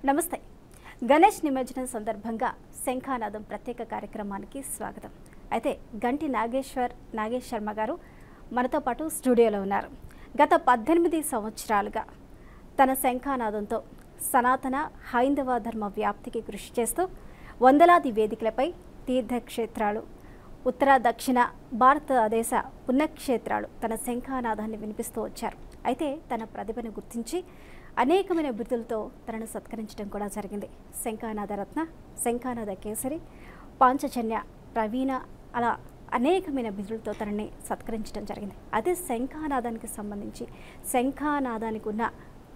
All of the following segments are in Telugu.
నమస్తే. గణేష్ నిమజ్జనం సందర్భంగా శంఖానాదం ప్రత్యేక కార్యక్రమానికి స్వాగతం. అయితే గంటి నాగేష్ శర్మ గారు మనతో పాటు స్టూడియోలో ఉన్నారు. గత 18 సంవత్సరాలుగా తన శంఖానాదంతో సనాతన హైందవ ధర్మ వ్యాప్తికి కృషి చేస్తూ వందలాది వేదికలపై తీర్థక్షేత్రాలు, ఉత్తర దక్షిణ భారతదేశ పుణ్యక్షేత్రాలు తన శంఖానాదాన్ని వినిపిస్తూ వచ్చారు. అయితే తన ప్రతిభను గుర్తించి అనేకమైన బిరుదులతో తనను సత్కరించడం కూడా జరిగింది. శంఖానాద రత్న, శంఖానాద కేసరి, పాంచజన్య, ప్రవీణ, అలా అనేకమైన బిరుదులతో తనని సత్కరించడం జరిగింది. అదే శంఖానాదానికి సంబంధించి శంఖానాదానికి ఉన్న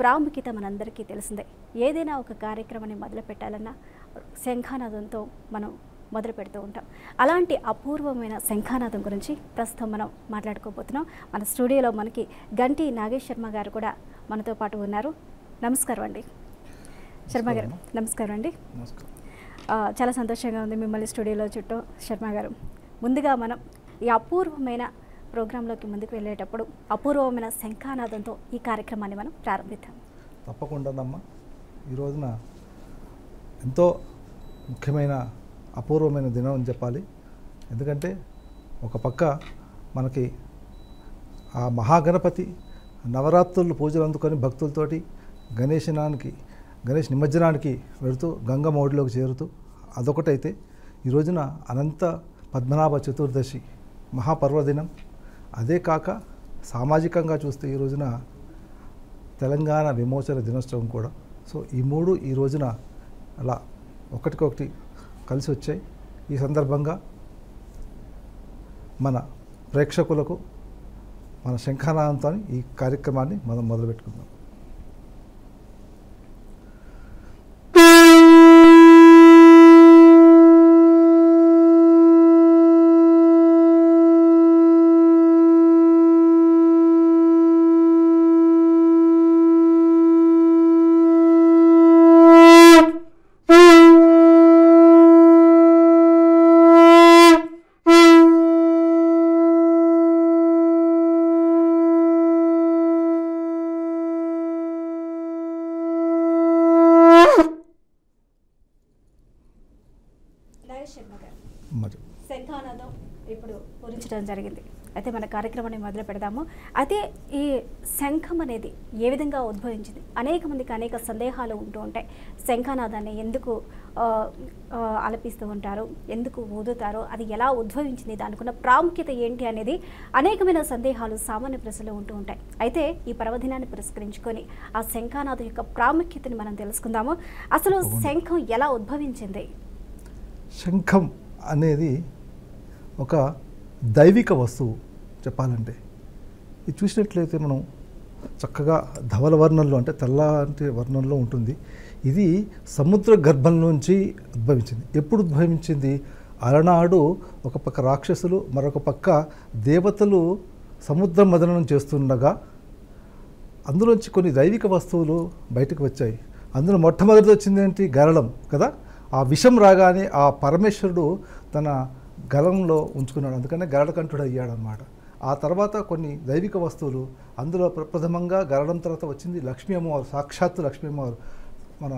ప్రాముఖ్యత మనందరికీ తెలిసిందే. ఏదైనా ఒక కార్యక్రమాన్ని మొదలు పెట్టాలన్నా శంఖానాదంతో మనం మొదలు పెడుతూ ఉంటాం. అలాంటి అపూర్వమైన శంఖానాదం గురించి ప్రస్తుతం మనం మాట్లాడుకోబోతున్నాం. మన స్టూడియోలో మనకి గంటి నాగేష్ శర్మ గారు కూడా మనతో పాటు ఉన్నారు. నమస్కారం అండి శర్మ గారు. నమస్కారం అండి. చాలా సంతోషంగా ఉంది మిమ్మల్ని స్టూడియోలో చుట్టూ. శర్మ గారు, ముందుగా మనం ఈ అపూర్వమైన ప్రోగ్రాంలోకి ముందుకు వెళ్ళేటప్పుడు అపూర్వమైన శంఖానాదంతో ఈ కార్యక్రమాన్ని మనం ప్రారంభిద్దాం. తప్పకుండానమ్మా. ఈ రోజున ఎంతో ముఖ్యమైన అపూర్వమైన దినం అని చెప్పాలి. ఎందుకంటే ఒక పక్క మనకి ఆ మహాగణపతి నవరాత్రులు పూజలు అందుకొని భక్తులతోటి గణేష్ నిమజ్జనానికి వెళుతూ గంగమ్మ ఒడిలోకి చేరుతూ అదొకటైతే, ఈ రోజున అనంత పద్మనాభ చతుర్దశి మహాపర్వదినం. అదే కాక సామాజికంగా చూస్తే ఈ రోజున తెలంగాణ విమోచన దినోత్సవం కూడా. సో ఈ మూడు ఈ రోజున అలా ఒకటికొకటి కలిసి వచ్చాయి. ఈ సందర్భంగా మన ప్రేక్షకులకు మన శంఖానాదంతో ఈ కార్యక్రమాన్ని మనం మొదలుపెట్టుకుందాం. శంఖానాదం ఇప్పుడు పూరించడం జరిగింది. అయితే మన కార్యక్రమాన్ని మొదలు పెడదాము. అయితే ఈ శంఖం అనేది ఏ విధంగా ఉద్భవించింది? అనేక మందికి అనేక సందేహాలు ఉంటూ ఉంటాయి. శంఖానాదాన్ని ఎందుకు ఆలపిస్తూ ఉంటారు, ఎందుకు ఊదుతారు, అది ఎలా ఉద్భవించింది, దానికి ఉన్న ప్రాముఖ్యత ఏంటి అనేది అనేకమైన సందేహాలు సామాన్య ప్రజలు ఉంటూ ఉంటాయి. అయితే ఈ పర్వదినాన్ని పురస్కరించుకొని ఆ శంఖానాదం యొక్క ప్రాముఖ్యతని మనం తెలుసుకుందాము. అసలు శంఖం ఎలా ఉద్భవించింది? శంఖం అనేది ఒక దైవిక వస్తువు చెప్పాలంటే. ఇది చూసినట్లయితే మనం చక్కగా ధవల వర్ణంలో, అంటే తెల్లటి వర్ణంలో ఉంటుంది. ఇది సముద్ర గర్భం నుంచి ఉద్భవించింది. ఎప్పుడు ఉద్భవించింది? అలనాడు ఒక పక్క రాక్షసులు, మరొక పక్క దేవతలు సముద్ర మదనం చేస్తుండగా అందులోంచి కొన్ని దైవిక వస్తువులు బయటకు వచ్చాయి. అందులో మొట్టమొదటి వచ్చింది ఏంటి? గరళం కదా. ఆ విషం రాగానే ఆ పరమేశ్వరుడు తన గలంలో ఉంచుకున్నాడు, అందుకనే గరళకంఠుడు అయ్యాడు అన్నమాట. ఆ తర్వాత కొన్ని దైవిక వస్తువులు, అందులో ప్రథమంగా గరళం తర్వాత వచ్చింది లక్ష్మీ అమ్మవారు. సాక్షాత్తు లక్ష్మీ అమ్మవారు, మన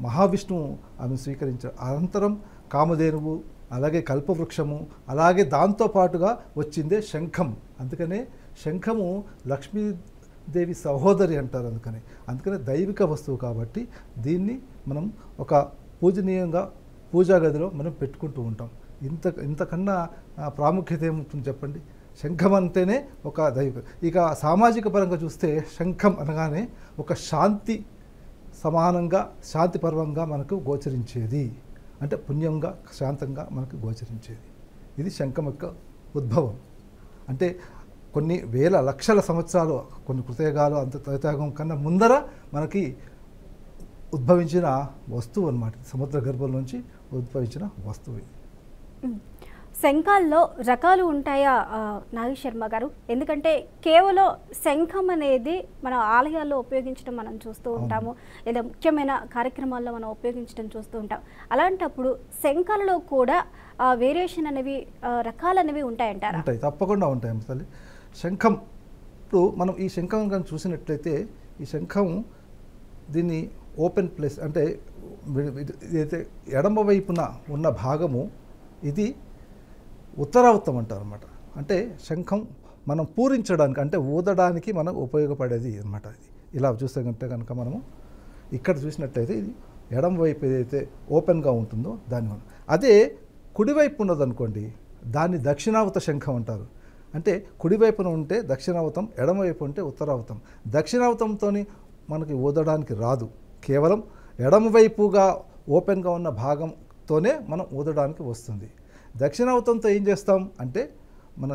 మహావిష్ణువు ఆమె స్వీకరించారు. అనంతరం కామధేనువు, అలాగే కల్పవృక్షము, అలాగే దాంతోపాటుగా వచ్చిందే శంఖం. అందుకనే శంఖము లక్ష్మీదేవి సహోదరి అంటారు. అందుకనే దైవిక వస్తువు కాబట్టి దీన్ని మనం ఒక పూజనీయంగా పూజా గదిలో మనం పెట్టుకుంటూ ఉంటాం. ఇంతకన్నా ప్రాముఖ్యత ఏముంటుంది చెప్పండి? శంఖం అంటేనే ఒక దైవిక. ఇక సామాజిక పరంగా చూస్తే శంఖం అనగానే ఒక శాంతి సమానంగా, శాంతి పర్వంగా మనకు గోచరించేది, అంటే పుణ్యంగా, శాంతంగా మనకు గోచరించేది. ఇది శంఖం యొక్క ఉద్భవం. అంటే కొన్ని వేల లక్షల సంవత్సరాలు, కొన్ని కృతయుగాలు, అంత త్రేతాయుగం కన్నా ముందర మనకి ఉద్భవించిన వస్తువు అన్నమాట. సముద్ర గర్భం నుంచి ఉద్భవించిన వస్తువు ఇది. శంఖాల్లో రకాలు ఉంటాయా నాగేష్ శర్మ గారు? ఎందుకంటే కేవలం శంఖం అనేది మన ఆలయాల్లో ఉపయోగించడం మనం చూస్తూ ఉంటాము, లేదా ముఖ్యమైన కార్యక్రమాల్లో మనం ఉపయోగించడం చూస్తూ ఉంటాం. అలాంటప్పుడు శంఖాలలో కూడా వేరియేషన్ అనేవి, రకాలు అనేవి ఉంటాయంటారా? ఉంటాయి, తప్పకుండా ఉంటాయి తల్లి. శంఖం ఇప్పుడు మనం ఈ శంఖం కానీ చూసినట్లయితే, ఈ శంఖం దీన్ని ఓపెన్ ప్లేస్, అంటే ఇదైతే ఎడమ వైపున ఉన్న భాగము ఇది ఉత్తరావృత్తం అంటారు అనమాట. అంటే శంఖం మనం పూరించడానికి అంటే ఊదడానికి మనకు ఉపయోగపడేది అనమాట. ఇది ఇలా చూస్తే కనుక మనము ఇక్కడ చూసినట్టయితే ఇది ఎడమ వైపు ఏదైతే ఓపెన్గా ఉంటుందో దాన్ని మనం, అదే కుడివైపు ఉన్నదనుకోండి దాన్ని దక్షిణావృత శంఖం అంటారు. అంటే కుడివైపున ఉంటే దక్షిణావృతం, ఎడమవైపు ఉంటే ఉత్తరావృతం. దక్షిణావృతంతో మనకి ఊదడానికి రాదు, కేవలం ఎడమవైపుగా ఓపెన్గా ఉన్న భాగంతోనే మనం ఊదడానికి వస్తుంది. దక్షిణావృతంతో ఏం చేస్తాం అంటే మన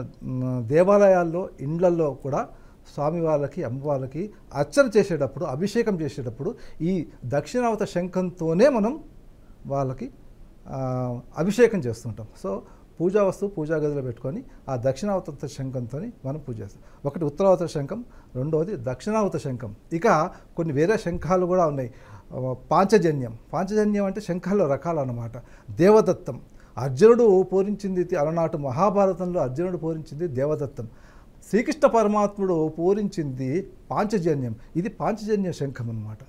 దేవాలయాల్లో ఇండ్లల్లో కూడా స్వామివాళ్ళకి అమ్మవాళ్ళకి అర్చన చేసేటప్పుడు అభిషేకం చేసేటప్పుడు ఈ దక్షిణావృత శంఖంతోనే మనం వాళ్ళకి అభిషేకం చేస్తుంటాం. సో పూజా వస్తువు పూజా గదిలో పెట్టుకొని ఆ దక్షిణావృత శంఖంతో మనం పూజ చేస్తాం. ఒకటి ఉత్తరావృత శంఖం, రెండవది దక్షిణావృత శంఖం. ఇక కొన్ని వేరే శంఖాలు కూడా ఉన్నాయి. పాంచజన్యం. పాంచజన్యం అంటే శంఖాల్లో రకాలు అన్నమాట. దేవదత్తం, అర్జునుడు పూరించింది అలనాటి మహాభారతంలో అర్జునుడు పూరించింది దేవదత్తం. శ్రీకృష్ణ పరమాత్ముడు పూరించింది పాంచజన్యం. ఇది పాంచజన్య శంఖం అన్నమాట.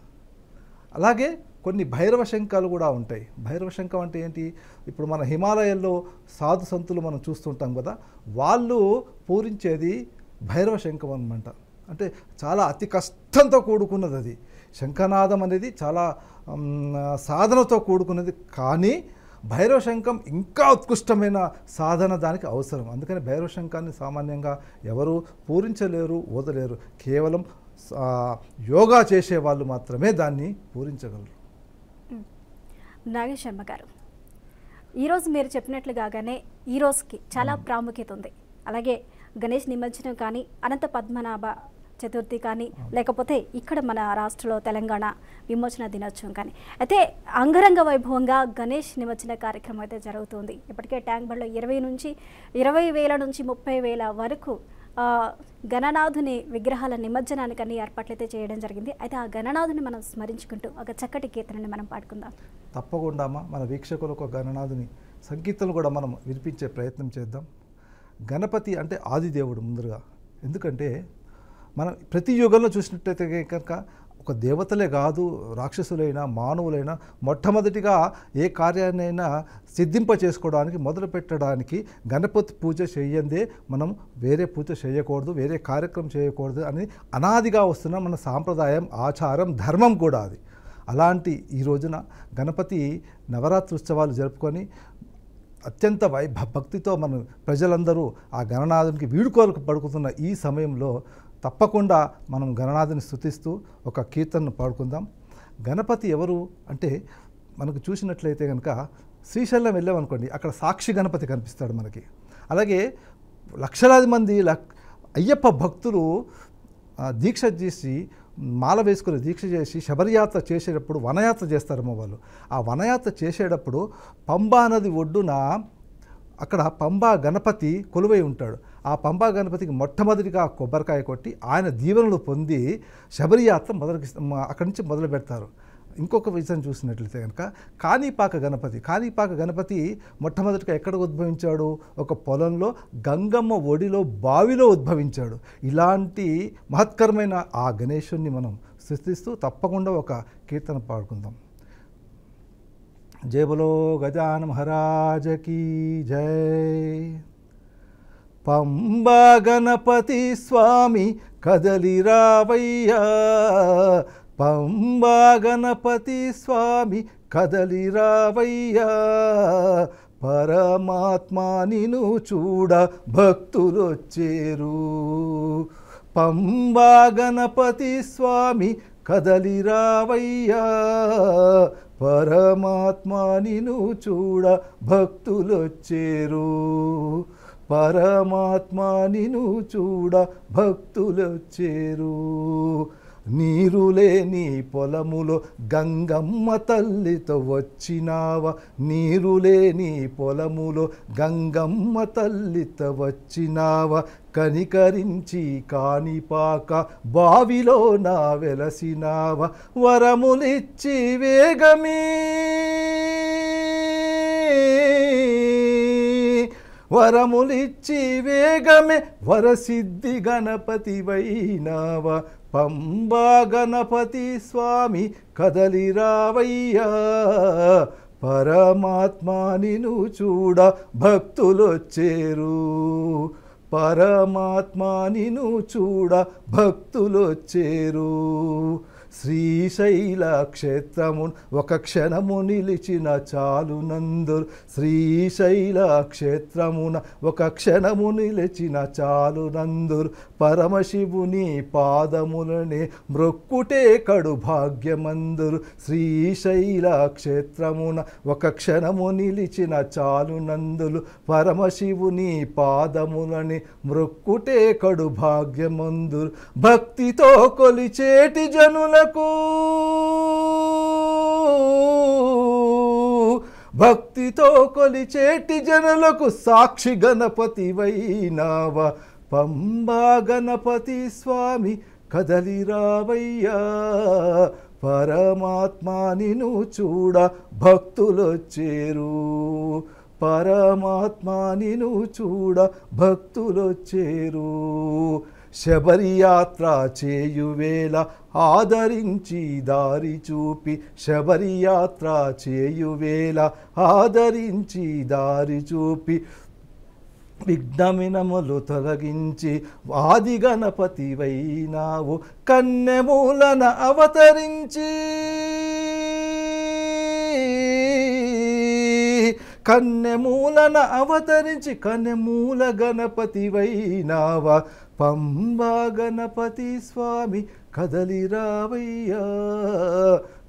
అలాగే కొన్ని భైరవ శంఖాలు కూడా ఉంటాయి. భైరవ శంఖం అంటే ఏంటి? ఇప్పుడు మన హిమాలయాల్లో సాధు సంతులు మనం చూస్తుంటాం కదా, వాళ్ళు పూరించేది భైరవ శంఖం అనమాట. అంటే చాలా అతి కష్టంతో కూడుకున్నది అది. శంఖనాదం అనేది చాలా సాధనతో కూడుకున్నది. కానీ భైరవ శంఖం ఇంకా ఉత్కృష్టమైన సాధన దానికి అవసరం. అందుకని భైరవ శంఖాన్ని సామాన్యంగా ఎవరు పూరించలేరు, ఊదలేరు. కేవలం యోగా చేసే వాళ్ళు మాత్రమే దాన్ని పూరించగలరు. నాగేష్ శర్మ గారు, ఈరోజు మీరు చెప్పినట్లుగానే ఈ రోజుకి చాలా ప్రాముఖ్యత ఉంది. అలాగే గణేష్ నిమజ్జనం కానీ, అనంత పద్మనాభ చతుర్థి కానీ, లేకపోతే ఇక్కడ మన రాష్ట్రంలో తెలంగాణ విమోచన దినోత్సవం కానీ, అయితే అంగరంగ వైభవంగా గణేష్ నిమజ్జన కార్యక్రమం అయితే జరుగుతుంది. ఇప్పటికే ట్యాంక్ బండ్లో 20,000 నుంచి 30,000 వరకు గణనాథుని విగ్రహాల నిమజ్జనానికి అన్ని ఏర్పాట్లు అయితే చేయడం జరిగింది. అయితే ఆ గణనాథుని మనం స్మరించుకుంటూ ఒక చక్కటి కీర్తనని మనం పాడుకుందాం. తప్పకుండా మన వీక్షకులకు గణనాథుని సంకీర్తనలు కూడా మనం వినిపించే ప్రయత్నం చేద్దాం. గణపతి అంటే ఆదిదేవుడు ముందుగా. ఎందుకంటే మనం ప్రతి యుగంలో చూసినట్టయితే కనుక ఒక దేవతలే కాదు, రాక్షసులైనా మానవులైనా మొట్టమొదటిగా ఏ కార్యాన్నైనా సిద్ధింప చేసుకోవడానికి మొదలు పెట్టడానికి గణపతి పూజ చేయందే మనం వేరే పూజ చేయకూడదు, వేరే కార్యక్రమం చేయకూడదు అని అనాదిగా వస్తున్న మన సాంప్రదాయం, ఆచారం, ధర్మం కూడా అది. అలాంటి ఈ రోజున గణపతి నవరాత్రి ఉత్సవాలు జరుపుకొని అత్యంత భక్తితో మన ప్రజలందరూ ఆ గణనాథునికి వీడుకోలకు పడుకుతున్న ఈ సమయంలో తప్పకుండా మనం గణనాథుని స్తుతిస్తూ ఒక కీర్తనను పాడుకుందాం. గణపతి ఎవరు అంటే మనకు చూసినట్లయితే కనుక శ్రీశైలం వెళ్ళామనుకోండి, అక్కడ సాక్షి గణపతి కనిపిస్తాడు మనకి. అలాగే లక్షలాది మంది అయ్యప్ప భక్తులు దీక్ష చేసి మాల వేసుకుని దీక్ష చేసి శబరియాత్ర చేసేటప్పుడు వనయాత్ర చేస్తారేమో వాళ్ళు. ఆ వనయాత్ర చేసేటప్పుడు పంబా నది ఒడ్డున అక్కడ పంబా గణపతి కొలువై ఉంటాడు. ఆ పంబా గణపతికి మొట్టమొదటిగా కొబ్బరికాయ కొట్టి ఆయన దీవెనలు పొంది శబరియాత్ర అక్కడి నుంచి మొదలు పెడతారు. ఇంకొక విషయం చూసినట్లయితే కనుక కాణిపాక గణపతి మొట్టమొదటిగా ఎక్కడ ఉద్భవించాడు? ఒక పొలంలో గంగమ్మ ఒడిలో బావిలో ఉద్భవించాడు. ఇలాంటి మహత్కరమైన ఆ గణేశుణ్ణి మనం స్తుతిస్తూ తప్పకుండా ఒక కీర్తన పాడుకుందాం. జై బలో గజానన మహారాజ కీ జై. పంబా గణపతి స్వామి కదలి రావయ్యా, పంబా గణపతి స్వామి కదలి రావయ్యా, పరమాత్మ నిన్ను చూడ భక్తులొచ్చేరు. పంబా గణపతి స్వామి కదలి రావయ్యా, పరమాత్మ నిన్ను చూడ భక్తులొచ్చేరు. పరమాత్మ నిన్ను చూడ భక్తులొచ్చేరు. నీరులేని పొలములో గంగమ్మ తల్లితో వచ్చినావా, నీరులేని పొలములో గంగమ్మ తల్లితో వచ్చినావా, కనికరించి కాణిపాక బావిలో నా వెలసినావా, వరములిచ్చి వేగమే వరములిచ్చి వేగమే వరసిద్ధి గణపతి వైనావా, పంబా గణపతి స్వామి కదలి రావయ్యా, పరమాత్మ నిన్ను చూడ భక్తులొచ్చేరు, పరమాత్మ నిన్ను చూడ భక్తులొచ్చేరు. శ్రీశైల క్షేత్రము ఒక క్షణము నిలిచిన చాలు నందురు, శ్రీశైల క్షేత్రమున ఒక క్షణము నిలిచిన చాలు నందురు, పరమశివుని పాదములనే మ్రొక్కుటే కడు భాగ్యమందురు. శ్రీశైల క్షేత్రమున ఒక క్షణము నిలిచిన చాలు నందులు, పరమశివుని పాదములని మ్రొక్కుటే కడు భాగ్యమందురు. భక్తితో కొలిచేటి జనులకు, భక్తితో కొలిచేటి జనులకు సాక్షి గణపతి వైనావ, పంబా గణపతి స్వామి కదలి రావయ్యా, పరమాత్మ నిన్ను చూడ భక్తులొచ్చేరు, పరమాత్మ నిన్ను చూడ భక్తులొచ్చేరు. శబరియాత్ర చేయువేళ ఆదరించి దారి చూపి, శబరియాత్ర చేయువేళ ఆదరించి దారి చూపి, విఘ్నమినములు తొలగించి ఆది గణపతి వైనావు, కన్నెమూలన అవతరించి, కన్నెమూలన అవతరించి కన్నెమూల గణపతి వైనావ, పంబా గణపతి స్వామి కదలి రావయ్యా,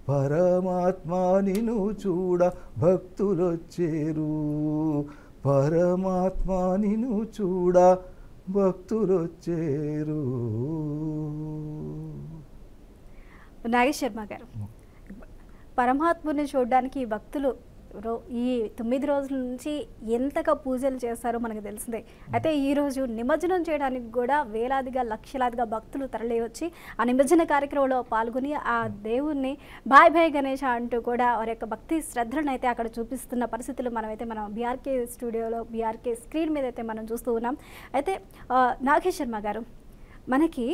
పరమాత్మ నిన్ను చూడ భక్తులొచ్చేరు, పరమాత్మ నిన్ను చూడ భక్తులొచ్చేరు. నాగేష్ శర్మ గారు, పరమాత్ముని చూడడానికి భక్తులు ఈ 9 రోజుల నుంచి ఎంతగా పూజలు చేస్తారో మనకు తెలిసిందే. అయితే ఈరోజు నిమజ్జనం చేయడానికి కూడా వేలాదిగా లక్షలాదిగా భక్తులు తరలి వచ్చి ఆ నిమజ్జన కార్యక్రమంలో పాల్గొని ఆ దేవుణ్ణి బాయ్ బాయ్ గణేష అంటూ కూడా వారి యొక్క భక్తి శ్రద్ధలను అయితే అక్కడ చూపిస్తున్న పరిస్థితులు మనం బీఆర్కే స్టూడియోలో బీఆర్కే స్క్రీన్ మీద అయితే మనం చూస్తూ ఉన్నాం. అయితే నాగేష్ శర్మ గారు, మనకి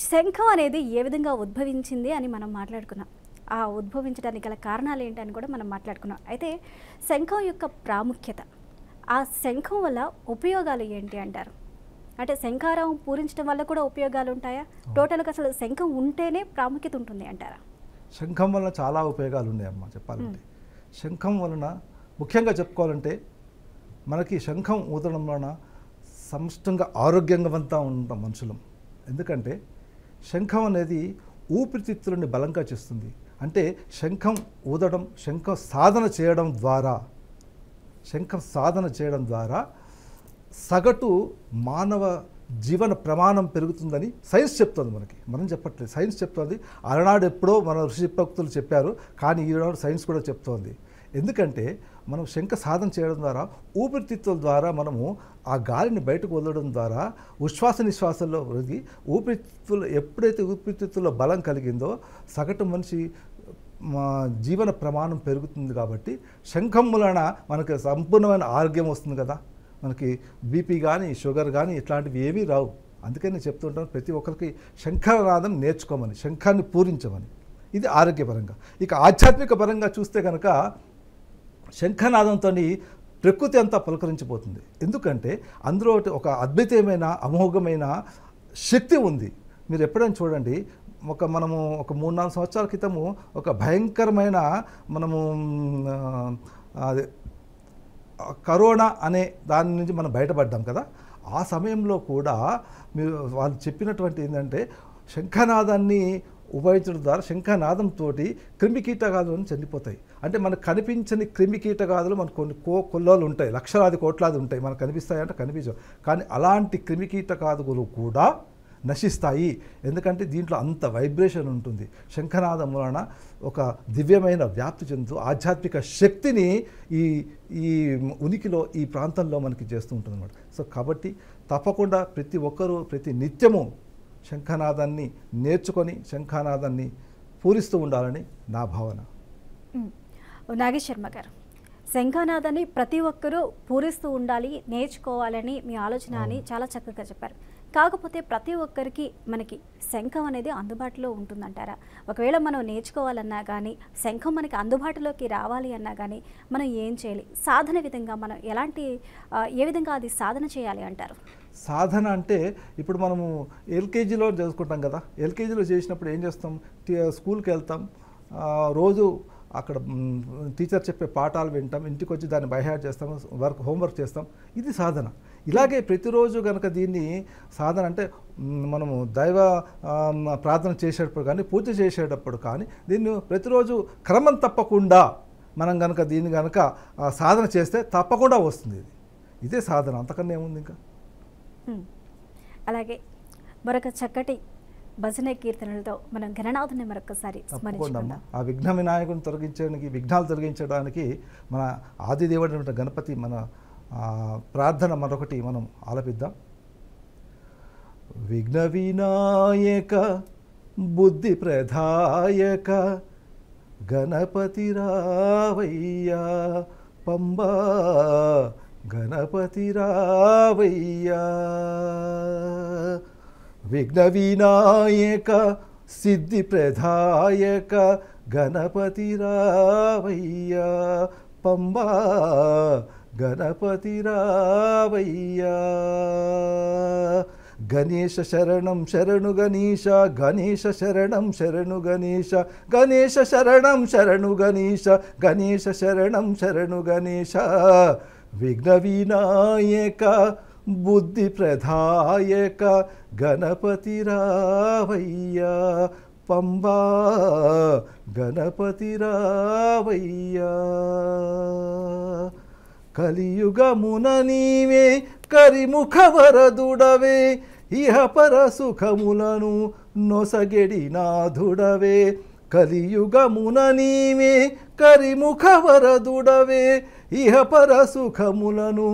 శంఖం అనేది ఏ విధంగా ఉద్భవించింది అని మనం మాట్లాడుకున్నాం. ఆ ఉద్భవించడానికి గల కారణాలు ఏంటని కూడా మనం మాట్లాడుకున్నాం. అయితే శంఖం యొక్క ప్రాముఖ్యత, ఆ శంఖం వల్ల ఉపయోగాలు ఏంటి అంటారు? అంటే శంఖారం పూరించడం వల్ల కూడా ఉపయోగాలు ఉంటాయా? టోటల్గా అసలు శంఖం ఉంటేనే ప్రాముఖ్యత ఉంటుంది అంటారా? శంఖం వలన చాలా ఉపయోగాలు ఉన్నాయమ్మా చెప్పాలంటే. శంఖం వలన ముఖ్యంగా చెప్పుకోవాలంటే మనకి శంఖం ఊదడం వలన సమష్టంగా ఆరోగ్యంగా ఉంటాం మనుషులం. ఎందుకంటే శంఖం అనేది ఊపిరితిత్తులని బలంగా చేస్తుంది. అంటే శంఖం ఊదడం, శంఖం సాధన చేయడం ద్వారా సగటు మానవ జీవన ప్రమాణం పెరుగుతుందని సైన్స్ చెప్తుంది. మనం చెప్పట్లేదు, సైన్స్ చెప్తుంది. అలనాడు ఎప్పుడో మన ఋషి భక్తులు చెప్పారు, కానీ ఈనాడు సైన్స్ కూడా చెప్తోంది. ఎందుకంటే మనం శంఖ సాధన చేయడం ద్వారా ఊపిరితిత్తుల ద్వారా మనము ఆ గాలిని బయటకు వదలడం ద్వారా ఉచ్ఛ్వాస నిశ్వాసంలో వదిలి ఎప్పుడైతే ఊపిరితిత్తుల్లో బలం కలిగిందో సగటు మనిషి జీవన ప్రమాణం పెరుగుతుంది. కాబట్టి శంఖం వలన మనకు సంపూర్ణమైన ఆరోగ్యం వస్తుంది కదా. మనకి బీపీ కానీ షుగర్ కానీ ఇట్లాంటివి ఏమీ రావు. అందుకని నేను చెప్తుంటాను ప్రతి ఒక్కరికి శంఖనాదం నేర్చుకోమని, శంఖాన్ని పూరించమని. ఇది ఆరోగ్యపరంగా. ఇక ఆధ్యాత్మిక పరంగా చూస్తే కనుక శంఖనాదంతో ప్రకృతి అంతా పులకరించిపోతుంది. ఎందుకంటే అందులో ఒక అద్భుతమైన అమోఘమైన శక్తి ఉంది. మీరు ఎప్పుడైనా చూడండి, మనము ఒక 3-4 సంవత్సరాల క్రితము ఒక భయంకరమైన అదే కరోనా అనే దాని నుంచి మనం బయటపడ్డాం కదా. ఆ సమయంలో కూడా వాళ్ళు చెప్పినటువంటి ఏంటంటే శంఖనాదాన్ని ఉపయోగించడం ద్వారా శంఖనాదంతో క్రిమికీటకాలను చనిపోతాయి. అంటే మనకు కనిపించని క్రిమికీటకాదులు మనకు కొన్ని కొల్లాలు ఉంటాయి, లక్షలాది కోట్లాది ఉంటాయి. మనకు కనిపిస్తాయంటే కనిపించవు, కానీ అలాంటి క్రిమికీటకాదులు కూడా నశిస్తాయి. ఎందుకంటే దీంట్లో అంత వైబ్రేషన్ ఉంటుంది. శంఖనాదం వలన ఒక దివ్యమైన వ్యాప్తి చెందుతూ ఆధ్యాత్మిక శక్తిని ఈ ఉనికిలో ఈ ప్రాంతంలో మనకి చేస్తూ ఉంటుంది అన్నమాట. సో కాబట్టి తప్పకుండా ప్రతి ఒక్కరూ ప్రతి నిత్యము శంఖనాదాన్ని నేర్చుకొని శంఖనాదాన్ని పూరిస్తూ ఉండాలని నా భావన. నాగేష్ శర్మ గారు, శంఖనాదాన్ని ప్రతి ఒక్కరూ పూరిస్తూ ఉండాలి, నేర్చుకోవాలని మీ ఆలోచన అని చాలా చక్కగా చెప్పారు. కాకపోతే ప్రతి ఒక్కరికి మనకి శంఖం అనేది అందుబాటులో ఉంటుందంటారా? ఒకవేళ మనం నేర్చుకోవాలన్నా కానీ, శంఖం మనకి అందుబాటులోకి రావాలి అన్నా కానీ మనం ఏం చేయాలి? సాధన విధంగా మనం ఏ విధంగా అది సాధన చేయాలి అంటారు? సాధన అంటే ఇప్పుడు మనము ఎల్కేజీలో చదువుకుంటాం కదా, ఎల్కేజీలో చేసినప్పుడు ఏం చేస్తాం, స్కూల్కి వెళ్తాం, రోజు అక్కడ టీచర్ చెప్పే పాఠాలు వింటాం, ఇంటికి వచ్చి దాన్ని బైహార్ట్ చేస్తాం, హోంవర్క్ చేస్తాం. ఇది సాధన. ఇలాగే ప్రతిరోజు కనుక దీన్ని సాధన అంటే మనము దైవ ప్రార్థన చేసేటప్పుడు కానీ, పూజ చేసేటప్పుడు కానీ దీన్ని ప్రతిరోజు క్రమం తప్పకుండా మనం కనుక దీన్ని కనుక సాధన చేస్తే తప్పకుండా వస్తుంది. ఇదే సాధన, అంతకన్నా ఏముంది ఇంకా. అలాగే మరొక చక్కటి భజన కీర్తనలతో మనం గణనాథుని మరొకసారి స్మరించుకుందాం. ఆ విఘ్న వినాయకుని తొలగించడానికి, విఘ్నాలు తొలగించడానికి మన ఆదిదేవుడు గణపతి మన ప్రార్థన మరొకటి మనం ఆలపిద్దాం. విఘ్న వినాయక బుద్ధి ప్రదాయక గణపతి రావయ్యా పంబా గణపతి రావయ్యా. విఘ్న వినాయక సిద్ధి ప్రదాయక గణపతి రావయ్యా పంబా గణపతి రావయ్యా. గణేశ శరణం శరణు గణేశ, గణేశ శరణం శరణు గణేశ, గణేశ శరణం శరణు గణేశ, గణేశ శరణం శరణు గణేశ. విఘ్న వినాయక బుద్ధి ప్రదాయక గణపతి రావయ్యా పంబా గణపతి రావయ్యా. కలియుగమున నీవే కరిముఖ వరదుడవే, ఇహ పర సుఖములను నొసగెడి నాథుడవే. కలియుగమున నీవే కరిముఖ వరదుడవే, ఇహ పర సుఖములను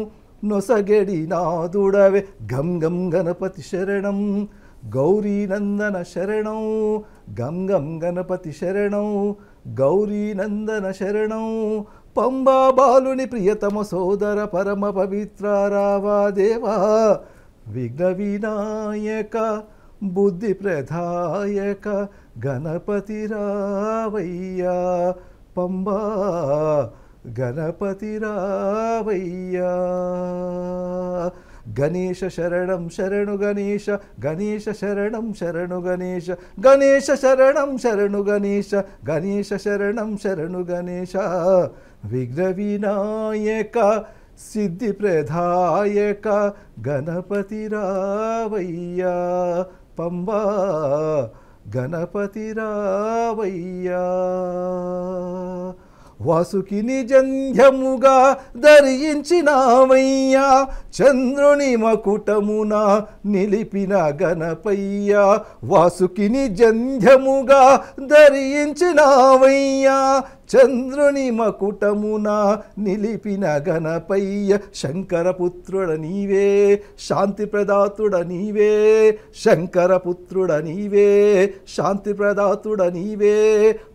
నొసగెడి నాథుడవే. గం గం గణపతి శరణం గౌరీనందన శరణం, గం గం గణపతి శరణం గౌరీనందన శరణం. పంబా బాలుని ప్రియతమ సోదర పరమ పవిత్ర రావాదేవా. విఘ్న వినాయక బుద్ధి ప్రదాయక గణపతి రావయ్యా పంబా గణపతి రావయ్యా. గణేశ శరణం శరణు గణేశ, గణేశ శరణం శరణు గణేశ, గణేశ శరణం శరణు గణేశ, గణేశ శరణం శరణు గణేశ. విఘ్న వినాయక సిద్ధి ప్రదాయక గణపతి రావయ్యా పంబా గణపతి రావయ్యా. వాసుకిని జంధ్యముగా ధరించినావయ్యా, చంద్రుని మకుటమున నిలిపిన గణపయ్యా. వాసుకిని జంధ్యముగా ధరించినావయ్యా, చంద్రుని మకుటమున నిలిపిన గణపయ్య. శంకరపుత్రుడ నీవే, శాంతి ప్రదాతుడ నీవే, శంకరపుత్రుడ నీవే, శాంతి ప్రదాతుడ నీవే.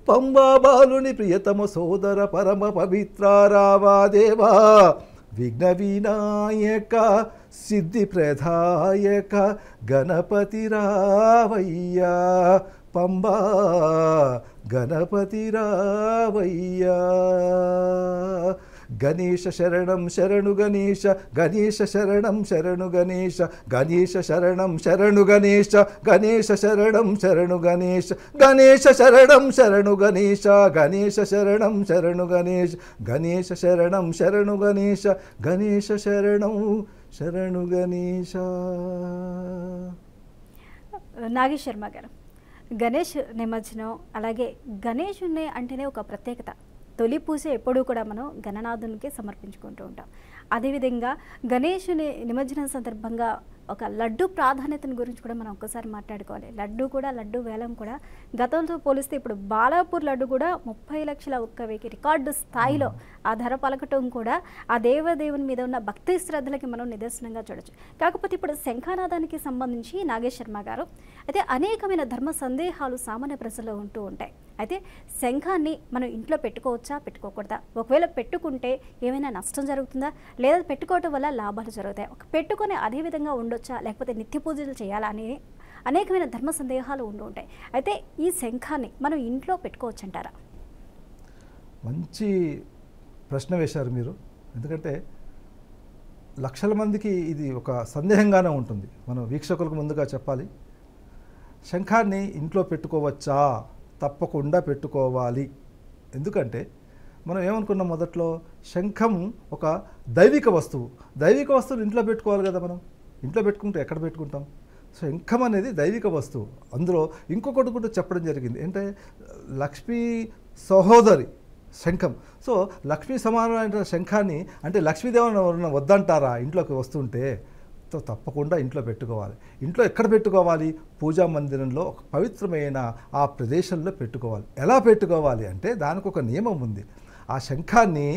పంబా బాలుని ప్రియతమ సోదర పరమ పవిత్ర రావాదేవా. విఘ్న వినాయక సిద్ధి ప్రదాయక గణపతి రావయ్యా పంబా గణపతి రావయ్యా. గణేశ శరణం శరణు గణేశ, గణేశ శరణం శరణు గణేశ, గణేశ శరణం శరణు గణేశ, గణేశ శరణం శరణు గణేశ, గణేశ శరణం శరణు గణేశ, గణేశ శరణం శరణు గణేశ, గణేశ శరణం శరణు గణేశ, గణేశ శరణం శరణు గణేశ. నాగేశ్ శర్మ గారు, గణేష్ నిమజ్జనం అలాగే గణేశుని అంటేనే ఒక ప్రత్యేకత. తొలి పూజ ఎప్పుడూ కూడా మనం గణనాథునికే సమర్పించుకుంటూ ఉంటాం. అదేవిధంగా గణేశుని నిమజ్జనం సందర్భంగా ఒక లడ్డు ప్రాధాన్యతను గురించి కూడా మనం ఒక్కసారి మాట్లాడుకోవాలి. లడ్డు వేలం కూడా గతంతో పోలిస్తే ఇప్పుడు బాలాపూర్ లడ్డు కూడా 30 లక్షల ఒక్క వెయ్యి రికార్డు స్థాయిలో ఆ ధర పలకటం కూడా ఆ దేవదేవుని మీద ఉన్న భక్తి శ్రద్ధలకి మనం నిదర్శనంగా చూడొచ్చు. కాకపోతే ఇప్పుడు శంఖానాదానికి సంబంధించి నాగేశ్ శర్మ గారు అయితే అనేకమైన ధర్మ సందేహాలు సామాన్య ప్రజల్లో ఉంటూ ఉంటాయి. అయితే శంఖాన్ని మనం ఇంట్లో పెట్టుకోవచ్చా, పెట్టుకోకూడదా? ఒకవేళ పెట్టుకుంటే ఏమైనా నష్టం జరుగుతుందా, లేదా పెట్టుకోవటం వల్ల లాభాలు జరుగుతాయి? పెట్టుకొని అదే విధంగా ఉండొచ్చా, లేకపోతే నిత్య పూజలు చేయాలా అని అనేకమైన ధర్మ సందేహాలు ఉంటూ ఉంటాయి. అయితే ఈ శంఖాన్ని మనం ఇంట్లో పెట్టుకోవచ్చంటారా? మంచి ప్రశ్న వేశారు మీరు. ఎందుకంటే లక్షల మందికి ఇది ఒక సందేహంగానే ఉంటుంది. మనం వీక్షకులకు ముందుగా చెప్పాలి, శంఖాన్ని ఇంట్లో పెట్టుకోవచ్చా? తప్పకుండా పెట్టుకోవాలి. ఎందుకంటే మనం ఏమనుకున్నాం మొదట్లో, శంఖం ఒక దైవిక వస్తువు. దైవిక వస్తువులు ఇంట్లో పెట్టుకోవాలి కదా. మనం ఇంట్లో పెట్టుకుంటే ఎక్కడ పెట్టుకుంటాం? శంఖం అనేది దైవిక వస్తువు. అందులో ఇంకొకటి కూడా చెప్పడం జరిగింది, అంటే లక్ష్మీ సహోదరి శంఖం. సో లక్ష్మీ సమానమైన శంఖాన్ని అంటే లక్ష్మీదేవిని వద్దంటారా ఇంట్లోకి వస్తుంటే? సో తప్పకుండా ఇంట్లో పెట్టుకోవాలి. ఇంట్లో ఎక్కడ పెట్టుకోవాలి? పూజా మందిరంలో ఒక పవిత్రమైన ఆ ప్రదేశంలో పెట్టుకోవాలి. ఎలా పెట్టుకోవాలి అంటే దానికి ఒక నియమం ఉంది. ఆ శంఖాన్ని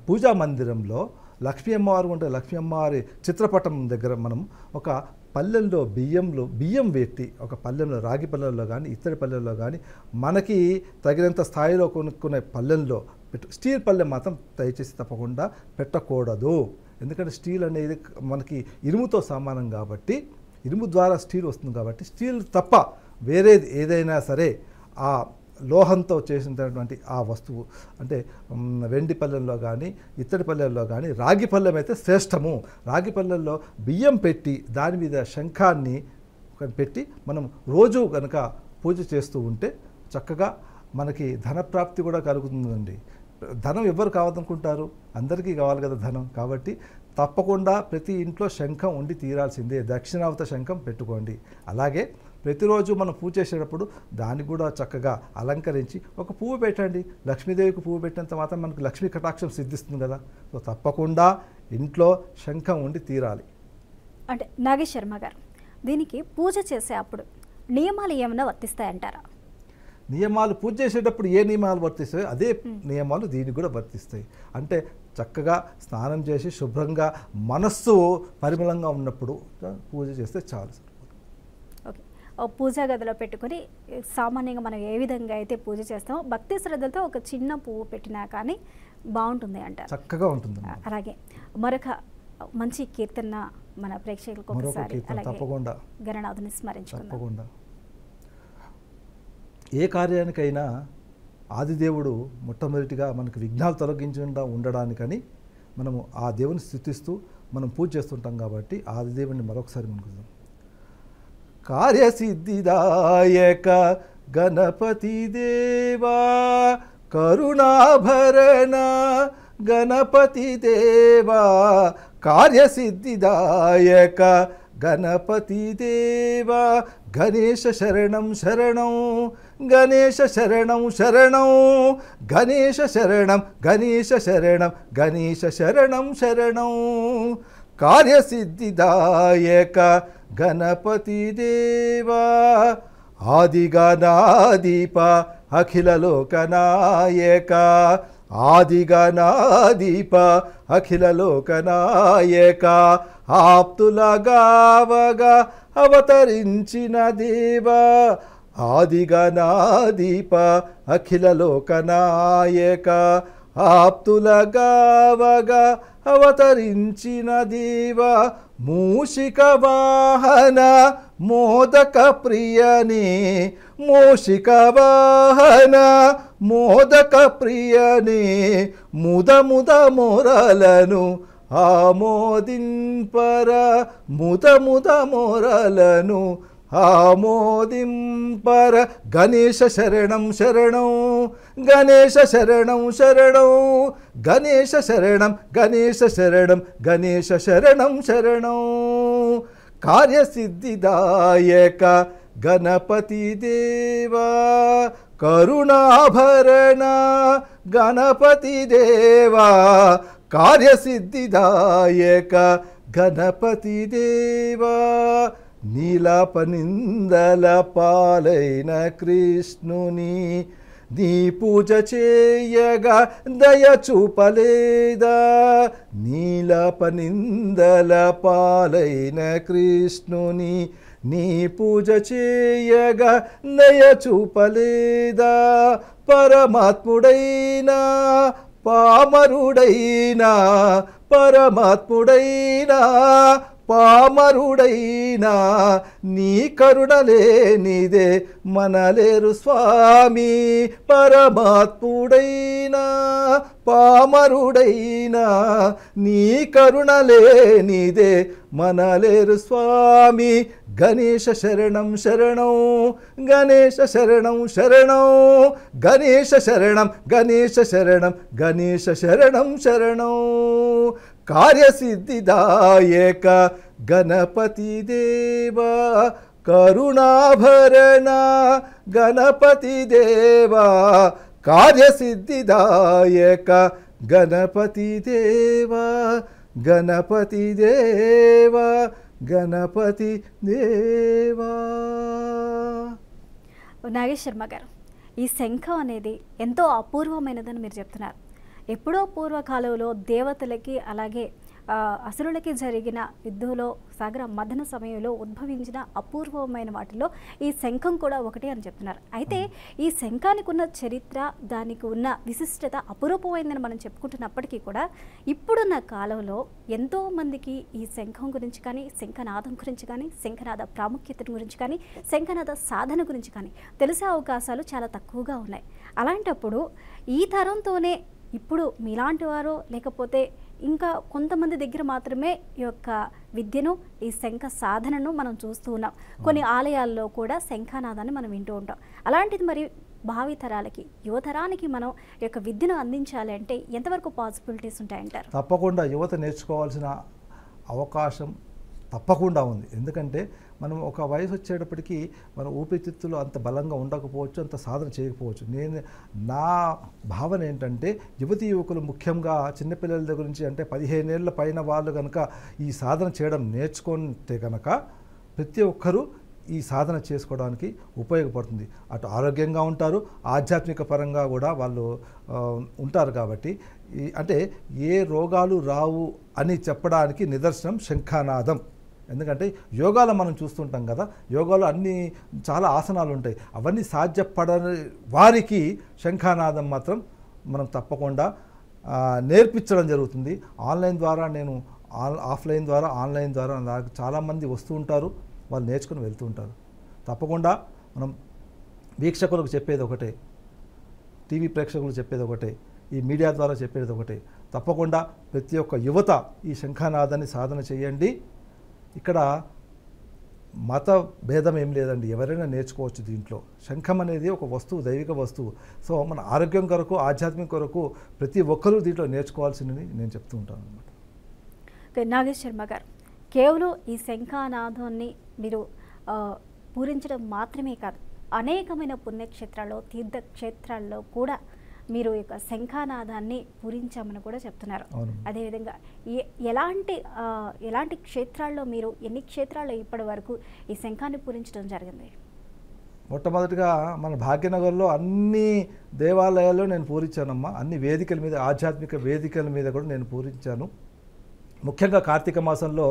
పూజా మందిరంలో లక్ష్మీ అమ్మవారు ఉంటే లక్ష్మీ అమ్మవారి చిత్రపటం దగ్గర మనం ఒక పల్లెల్లో బియ్యం పెట్టి, ఒక పల్లెంలో రాగి పల్లెల్లో కానీ ఇత్తడి పల్లెల్లో కానీ మనకి తగినంత స్థాయిలో కొనుక్కునే పల్లెల్లో స్టీల్ పల్లెం మాత్రం దయచేసి తప్పకుండా పెట్టకూడదు. ఎందుకంటే స్టీల్ అనేది మనకి ఇనుముతో సమానం కాబట్టి, ఇనుము ద్వారా స్టీల్ వస్తుంది కాబట్టి, స్టీల్ తప్ప వేరేది ఏదైనా సరే ఆ లోహంతో చేసినటువంటి ఆ వస్తువు అంటే వెండి పల్లెల్లో కానీ ఇత్తడి పల్లెల్లో కానీ రాగి పల్లెం అయితే శ్రేష్టము. రాగి పల్లెల్లో బియ్యం పెట్టి దాని మీద శంఖాన్ని పెట్టి మనం రోజు కనుక పూజ చేస్తూ ఉంటే చక్కగా మనకి ధనప్రాప్తి కూడా కలుగుతుందండి. ధనం ఎవరు కావాలనుకుంటారు? అందరికీ కావాలి కదా ధనం. కాబట్టి తప్పకుండా ప్రతి ఇంట్లో శంఖం ఉండి తీరాల్సిందే. దక్షిణావత శంఖం పెట్టుకోండి. అలాగే ప్రతిరోజు మనం పూజ చేసేటప్పుడు దాన్ని కూడా చక్కగా అలంకరించి ఒక పువ్వు పెట్టండి. లక్ష్మీదేవికి పువ్వు పెట్టినంత మాత్రం మనకు లక్ష్మీ కటాక్షం సిద్ధిస్తుంది కదా. సో తప్పకుండా ఇంట్లో శంఖం ఉండి తీరాలి. అంటే నాగేష్ శర్మ గారు, దీనికి పూజ చేసే అప్పుడు నియమాలు ఏమైనా వర్తిస్తాయంటారా? నియమాలు పూజ చేసేటప్పుడు ఏ నియమాలు వర్తిస్తాయో అదే నియమాలు దీనికి కూడా వర్తిస్తాయి. అంటే చక్కగా స్నానం చేసి శుభ్రంగా మనస్సు పరిమళంగా ఉన్నప్పుడు పూజ చేస్తే చాలు. ఓకే, పూజా గదిలో పెట్టుకొని సామాన్యంగా మనం ఏ విధంగా అయితే పూజ చేస్తామో భక్తి శ్రద్ధలతో ఒక చిన్న పువ్వు పెట్టినా కానీ బాగుంటుంది అంటారు. చక్కగా ఉంటుంది. అలాగే మరొక మంచి కీర్తన మన ప్రేక్షకులకు ఒకసారి తప్పకుండా గణనాథుని స్మరించుకుందాం. తప్పకుండా. ఏ కార్యానికైనా ఆదిదేవుడు మొట్టమొదటిగా మనకు విఘ్నాలు తొలగించకుండా ఉండడానికని మనము ఆ దేవుని స్తుతిస్తూ మనం పూజ చేస్తుంటాం. కాబట్టి ఆదిదేవుని మరొకసారి మనకు కార్యసిద్ధిదాయక గణపతి దేవా కరుణాభరణ గణపతి దేవా కార్యసిద్ధిదాయక గణపతి దేవా గణేశ శరణం శరణం గణేశ శరణం శరణం గణేశ శరణం గణేశ శరణం గణేశ శరణం శరణం కార్యసిద్ధిదాయక గణపతి దేవా ఆదిగణాదీప అఖిల లోకనాయక ఆదిగణాదీప అఖిల లోకనాయక ఆప్తులగావగా అవతరించిన దేవా ఆదిగణాదీప అఖిల లోకనాయక ఆప్తులగావగా అవతరించిన దేవా మూషిక వాహన మోదక ప్రియనే మూషిక వాహన మోదక ప్రియనే ముద ముద మొరలను ఆమోదింపర ముద ముద మొరలను ఆమోదింపర గణేశ శరణం శరణం గణేశ శరణం శరణం గణేశ శరణం గణేశ శరణం గణేశ శరణం శరణం కార్యసిద్ధిదాయక గణపతి దేవా కరుణాభరణ గణపతి దేవా కార్యసిద్ధిదాయక గణపతి దేవా నీలాపనిందల పాలైన కృష్ణుని నీ పూజ చేయగా దయ చూపలేదా నీలాపనిందల పాలైన కృష్ణుని నీ పూజ చేయగా దయ చూపలేదా పరమాత్ముడైనా పామరుడైనా పరమాత్ముడైనా పామరుడైనా నీ కరుణలేనిదే మనలేరు స్వామి పరమాత్ముడైనా పామరుడైనా నీ కరుణలేనిదే మనలేరు స్వామి గణేశ శరణం శరణం గణేశ శరణం శరణం గణేశ శరణం గణేశ శరణం గణేశ శరణం శరణం కార్యసిద్ధిదాయక గణపతి దేవా కరుణాభరణ గణపతి దేవా కార్యసిద్ధిదాయక గణపతి దేవా గణపతి దేవా గణపతి దేవా. నాగేష్ శర్మ గారు, ఈ శంఖం అనేది ఎంతో అపూర్వమైనదని మీరు చెప్తున్నారు. ఎప్పుడో పూర్వకాలంలో దేవతలకి అలాగే అసురులకి జరిగిన యుద్ధంలో సాగర మదన సమయంలో ఉద్భవించిన అపూర్వమైన వాటిలో ఈ శంఖం కూడా ఒకటి అని చెప్తున్నారు. అయితే ఈ శంఖానికి ఉన్న చరిత్ర, దానికి ఉన్న విశిష్టత అపురూపమైందని మనం చెప్పుకుంటున్నప్పటికీ కూడా ఇప్పుడున్న కాలంలో ఎంతోమందికి ఈ శంఖం గురించి కానీ, శంఖనాదం గురించి కానీ, శంఖనాద ప్రాముఖ్యత గురించి కానీ, శంఖనాద సాధన గురించి కానీ తెలిసే అవకాశాలు చాలా తక్కువగా ఉన్నాయి. అలాంటప్పుడు ఈ తరంతోనే ఇప్పుడు మీలాంటి వారు లేకపోతే ఇంకా కొంతమంది దగ్గర మాత్రమే ఈ యొక్క విద్యను, ఈ శంఖ సాధనను మనం చూస్తూ ఉన్నాం. కొన్ని ఆలయాల్లో కూడా శంఖనాదాన్ని మనం వింటూ ఉంటాం. అలాంటిది మరి భావితరాలకి, యువతరానికి మనం ఈ యొక్క విద్యను అందించాలి అంటే ఎంతవరకు పాసిబిలిటీస్ ఉంటాయంటారు? తప్పకుండా యువత నేర్చుకోవాల్సిన అవకాశం తప్పకుండా ఉంది. ఎందుకంటే మనం ఒక వయసు వచ్చేటప్పటికి మన ఊపిరితిత్తులు అంత బలంగా ఉండకపోవచ్చు, అంత సాధన చేయకపోవచ్చు. నా భావన ఏంటంటే యువతీ యువకులు ముఖ్యంగా చిన్నపిల్లల దగ్గర నుంచి అంటే 15 ఏళ్ళ పైన వాళ్ళు కనుక ఈ సాధన చేయడం నేర్చుకుంటే కనుక ప్రతి ఒక్కరూ ఈ సాధన చేసుకోవడానికి ఉపయోగపడుతుంది. అటు ఆరోగ్యంగా ఉంటారు, ఆధ్యాత్మిక పరంగా కూడా వాళ్ళు ఉంటారు. కాబట్టి అంటే ఏ రోగాలు రావు అని చెప్పడానికి నిదర్శనం శంఖానాదం. ఎందుకంటే యోగాలో మనం చూస్తుంటాం కదా, యోగాలో చాలా ఆసనాలు ఉంటాయి. అవన్నీ సాధ్యపడని వారికి శంఖానాదం మాత్రం మనం తప్పకుండా నేర్పించడం జరుగుతుంది. ఆన్లైన్ ద్వారా ఆఫ్లైన్ ద్వారా ఆన్లైన్ ద్వారా నాకు చాలామంది వస్తూ ఉంటారు, వాళ్ళు నేర్చుకుని వెళ్తూ ఉంటారు. తప్పకుండా మనం వీక్షకులకు చెప్పేది ఒకటే, టీవీ ప్రేక్షకులకు చెప్పేది ఒకటే, ఈ మీడియా ద్వారా చెప్పేది ఒకటే, తప్పకుండా ప్రతి ఒక్క యువత ఈ శంఖానాదాన్ని సాధన చేయండి. ఇక్కడ మత భేదం ఏం లేదండి, ఎవరైనా నేర్చుకోవచ్చు. దీంట్లో శంఖం అనేది ఒక వస్తువు, దైవిక వస్తువు. సో మన ఆరోగ్యం కొరకు, ఆధ్యాత్మిక కొరకు ప్రతి ఒక్కరూ దీంట్లో నేర్చుకోవాల్సిందని నేను చెప్తూ ఉంటాను అన్నమాట. నాగేష్ శర్మ గారు, కేవలం ఈ శంఖానాదాన్ని మీరు పూరించడం మాత్రమే కాదు, అనేకమైన పుణ్యక్షేత్రాల్లో, తీర్థక్షేత్రాల్లో కూడా మీరు యొక్క శంఖానాదాన్ని పూరించామని కూడా చెప్తున్నారు. అదేవిధంగా ఎలాంటి క్షేత్రాల్లో మీరు ఎన్ని క్షేత్రాల్లో ఇప్పటి వరకు ఈ శంఖాన్ని పూరించడం జరిగింది? మొట్టమొదటిగా మన భాగ్యనగర్లో అన్ని దేవాలయాల్లో నేను పూరించానమ్మా. అన్ని వేదికల మీద, ఆధ్యాత్మిక వేదికల మీద కూడా నేను పూరించాను. ముఖ్యంగా కార్తీక మాసంలో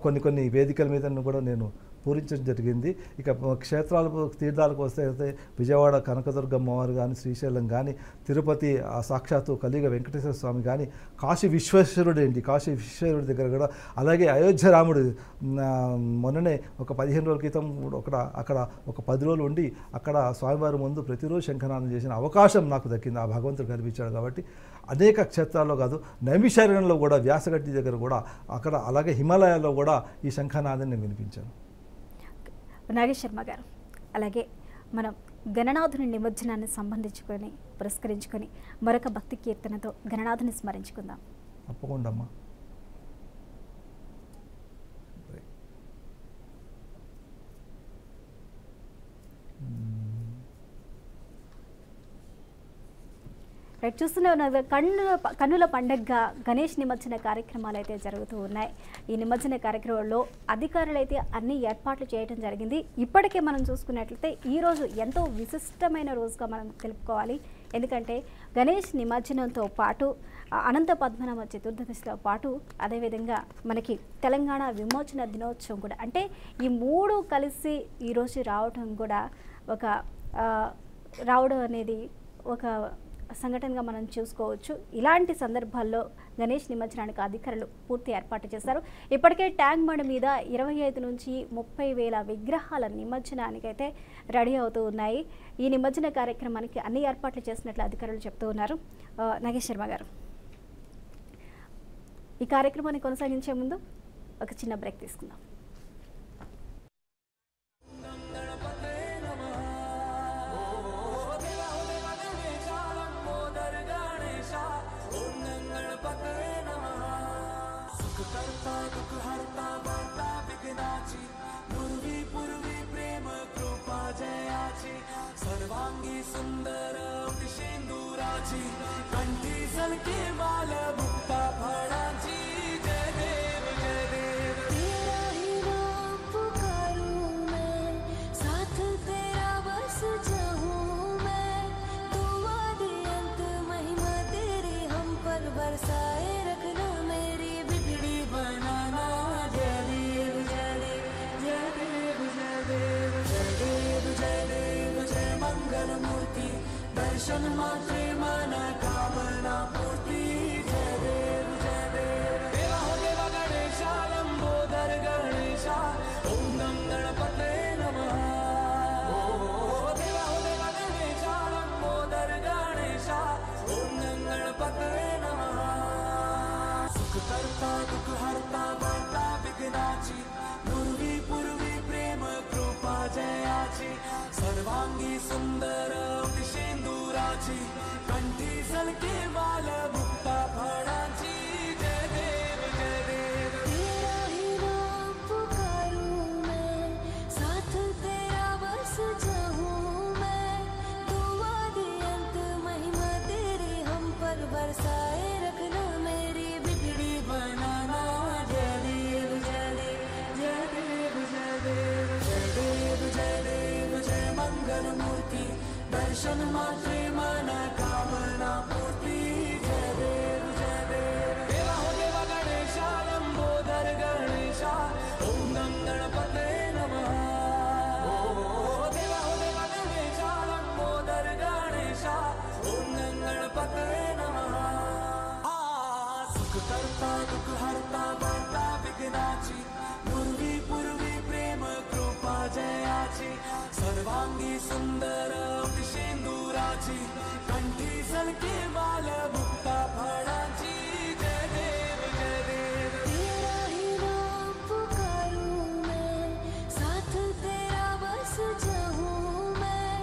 కొన్ని వేదికల మీద కూడా నేను పూరించడం జరిగింది. ఇక క్షేత్రాలకు, తీర్థాలకు వస్తే విజయవాడ కనకదుర్గమ్మ వారు కానీ, శ్రీశైలం కానీ, తిరుపతి సాక్షాత్తు కలిగ వెంకటేశ్వర స్వామి కానీ, కాశీ విశ్వేశ్వరుడు దగ్గర కూడా, అలాగే అయోధ్య రాముడు మొన్ననే ఒక 15 రోజుల క్రితం అక్కడ ఒక 10 రోజులు ఉండి అక్కడ స్వామివారి ముందు ప్రతిరోజు శంఖనాదం చేసిన అవకాశం నాకు దక్కింది. ఆ భగవంతుడు కల్పించాడు. కాబట్టి అనేక క్షేత్రాల్లో కాదు, నైమిషారణ్యంలో కూడా, వ్యాసగడ్డి దగ్గర కూడా, అక్కడ అలాగే హిమాలయాల్లో కూడా ఈ శంఖనాదాన్ని నేను వినిపించాను. నాగేష్ శర్మ గారు, అలాగే మనం గణనాథుని నిమజ్జనాన్ని పురస్కరించుకొని మరొక భక్తి కీర్తనతో గణనాథుని స్మరించుకుందాం. తప్పకుండా అమ్మా. రైట్, చూస్తున్న కన్నుల పండగగా గణేష్ నిమజ్జన కార్యక్రమాలు అయితే జరుగుతూ ఉన్నాయి. ఈ నిమజ్జన కార్యక్రమంలో అధికారులు అయితే అన్ని ఏర్పాట్లు చేయడం జరిగింది. ఇప్పటికే మనం చూసుకున్నట్లయితే ఈరోజు ఎంతో విశిష్టమైన రోజుగా మనం తెలుపుకోవాలి. ఎందుకంటే గణేష్ నిమజ్జనంతో పాటు అనంత పద్మనాభ చతుర్దశితో పాటు అదేవిధంగా మనకి తెలంగాణ విమోచన దినోత్సవం కూడా, అంటే ఈ 3 కలిసి ఈరోజు రావడం కూడా రావడం అనేది ఒక సంఘటనగా మనం చూసుకోవచ్చు. ఇలాంటి సందర్భాల్లో గణేష్ నిమజ్జనానికి అధికారులు పూర్తి ఏర్పాటు చేశారు. ఇప్పటికే ట్యాంక్ బండ్ మీద 25 నుంచి 30,000 విగ్రహాల నిమజ్జనానికైతే రెడీ అవుతూ ఉన్నాయి. ఈ నిమజ్జన కార్యక్రమానికి అన్ని ఏర్పాట్లు చేసినట్లు అధికారులు చెప్తూ ఉన్నారు. నాగేష్ శర్మ గారు, ఈ కార్యక్రమాన్ని కొనసాగించే ముందు ఒక చిన్న బ్రేక్ తీసుకుందాం. सर्वांगी सुंदर शेंदुराची कंठी सलके माल मुक्ता फळाची जय देव जय देव तेरा ही नाम पुकारूं मैं साथ तेरा बस जाऊं मैं दुआ दे अंत महिमा तेरी हम पर बरसाए रखना मेरी बिगड़ी बनाना जय देव जय देव जय देव जय देव जय देव जय देव जय मंगल मूर्ति दर्शन मात्रे मन कामना पूर्ति जय देव जय देव देवा हो देवा गणेशा लंबोदर गणेशा ओम नम गणपते नमः देवा हो देवा गणेशा लंबोदर गणेशा ओम नम गणपते नमः सुख करता दुख हरता वार्ता विघ्नाची पूर्वी प्रेम कृपा जयाची सर्वांगी सुंदर शेंदुराची कंठी सलके माल मुक्ता फळाची जय देव जय देव तेरा ही नाम पुकारूं मैं साथ तेरा बस जाऊं मैं दुआ दे अंत महिमा तेरी हम पर बरसाए रखना मेरी बिगड़ी बनाना जय देव जय देव जय देव जय देव जय देव जय देव जय मंगल मूर्ति दर्शन मात्रे मन कामना पूर्ति जय देव जय देव देवा हो देवा गणेशा लंबोदर गणेशा ओम नम गणपते नमः देवा हो देवा गणेशा लंबोदर गणेशा ओम नम गणपते नमः सुख करता दुख हरता वार्ता विघ्नाची पूर्वी प्रेम कृपा जयाची सर्वांगी सुंदर शेंदुराची कंठी सलके माल मुक्ता फळाची जय देव जय देव तेरा ही नाम पुकारूं मैं साथ तेरा बस जाऊं मैं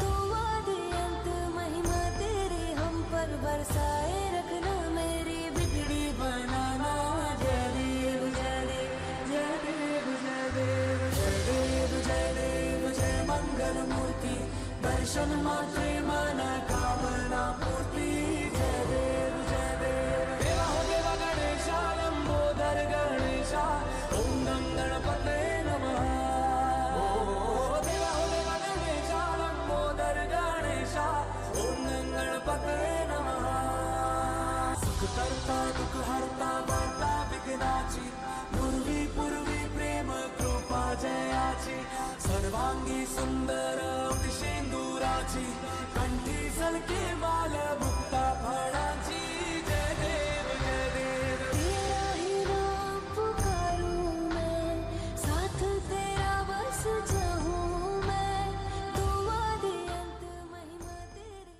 दुआ दे अंत महिमा तेरी हम पर बरसाए रखना मेरी बिगड़ी बनाना जय देव जय देव जय देव जय देव जय देव जय देव जय मंगल मूर्ति दर्शन मात्रे मन कामना पूर्ति जय देव जय देव देवा हो देवा गणेशा लंबोदर गणेशा ओम नम गणपते नमः देवा हो देवा गणेशा लंबोदर गणेशा ओम नम गणपते नमः सुख करता दुख हरता वार्ता विघ्नाची पूर्वी प्रेम कृपा जयाची सर्वांगी सुंदर शेंदुराची कंठी सलके माल मुक्ता फळाची जय देव जय देव तेरा ही नाम पुकारूं मैं साथ तेरा बस जाऊं मैं दुआ दे अंत महिमा तेरी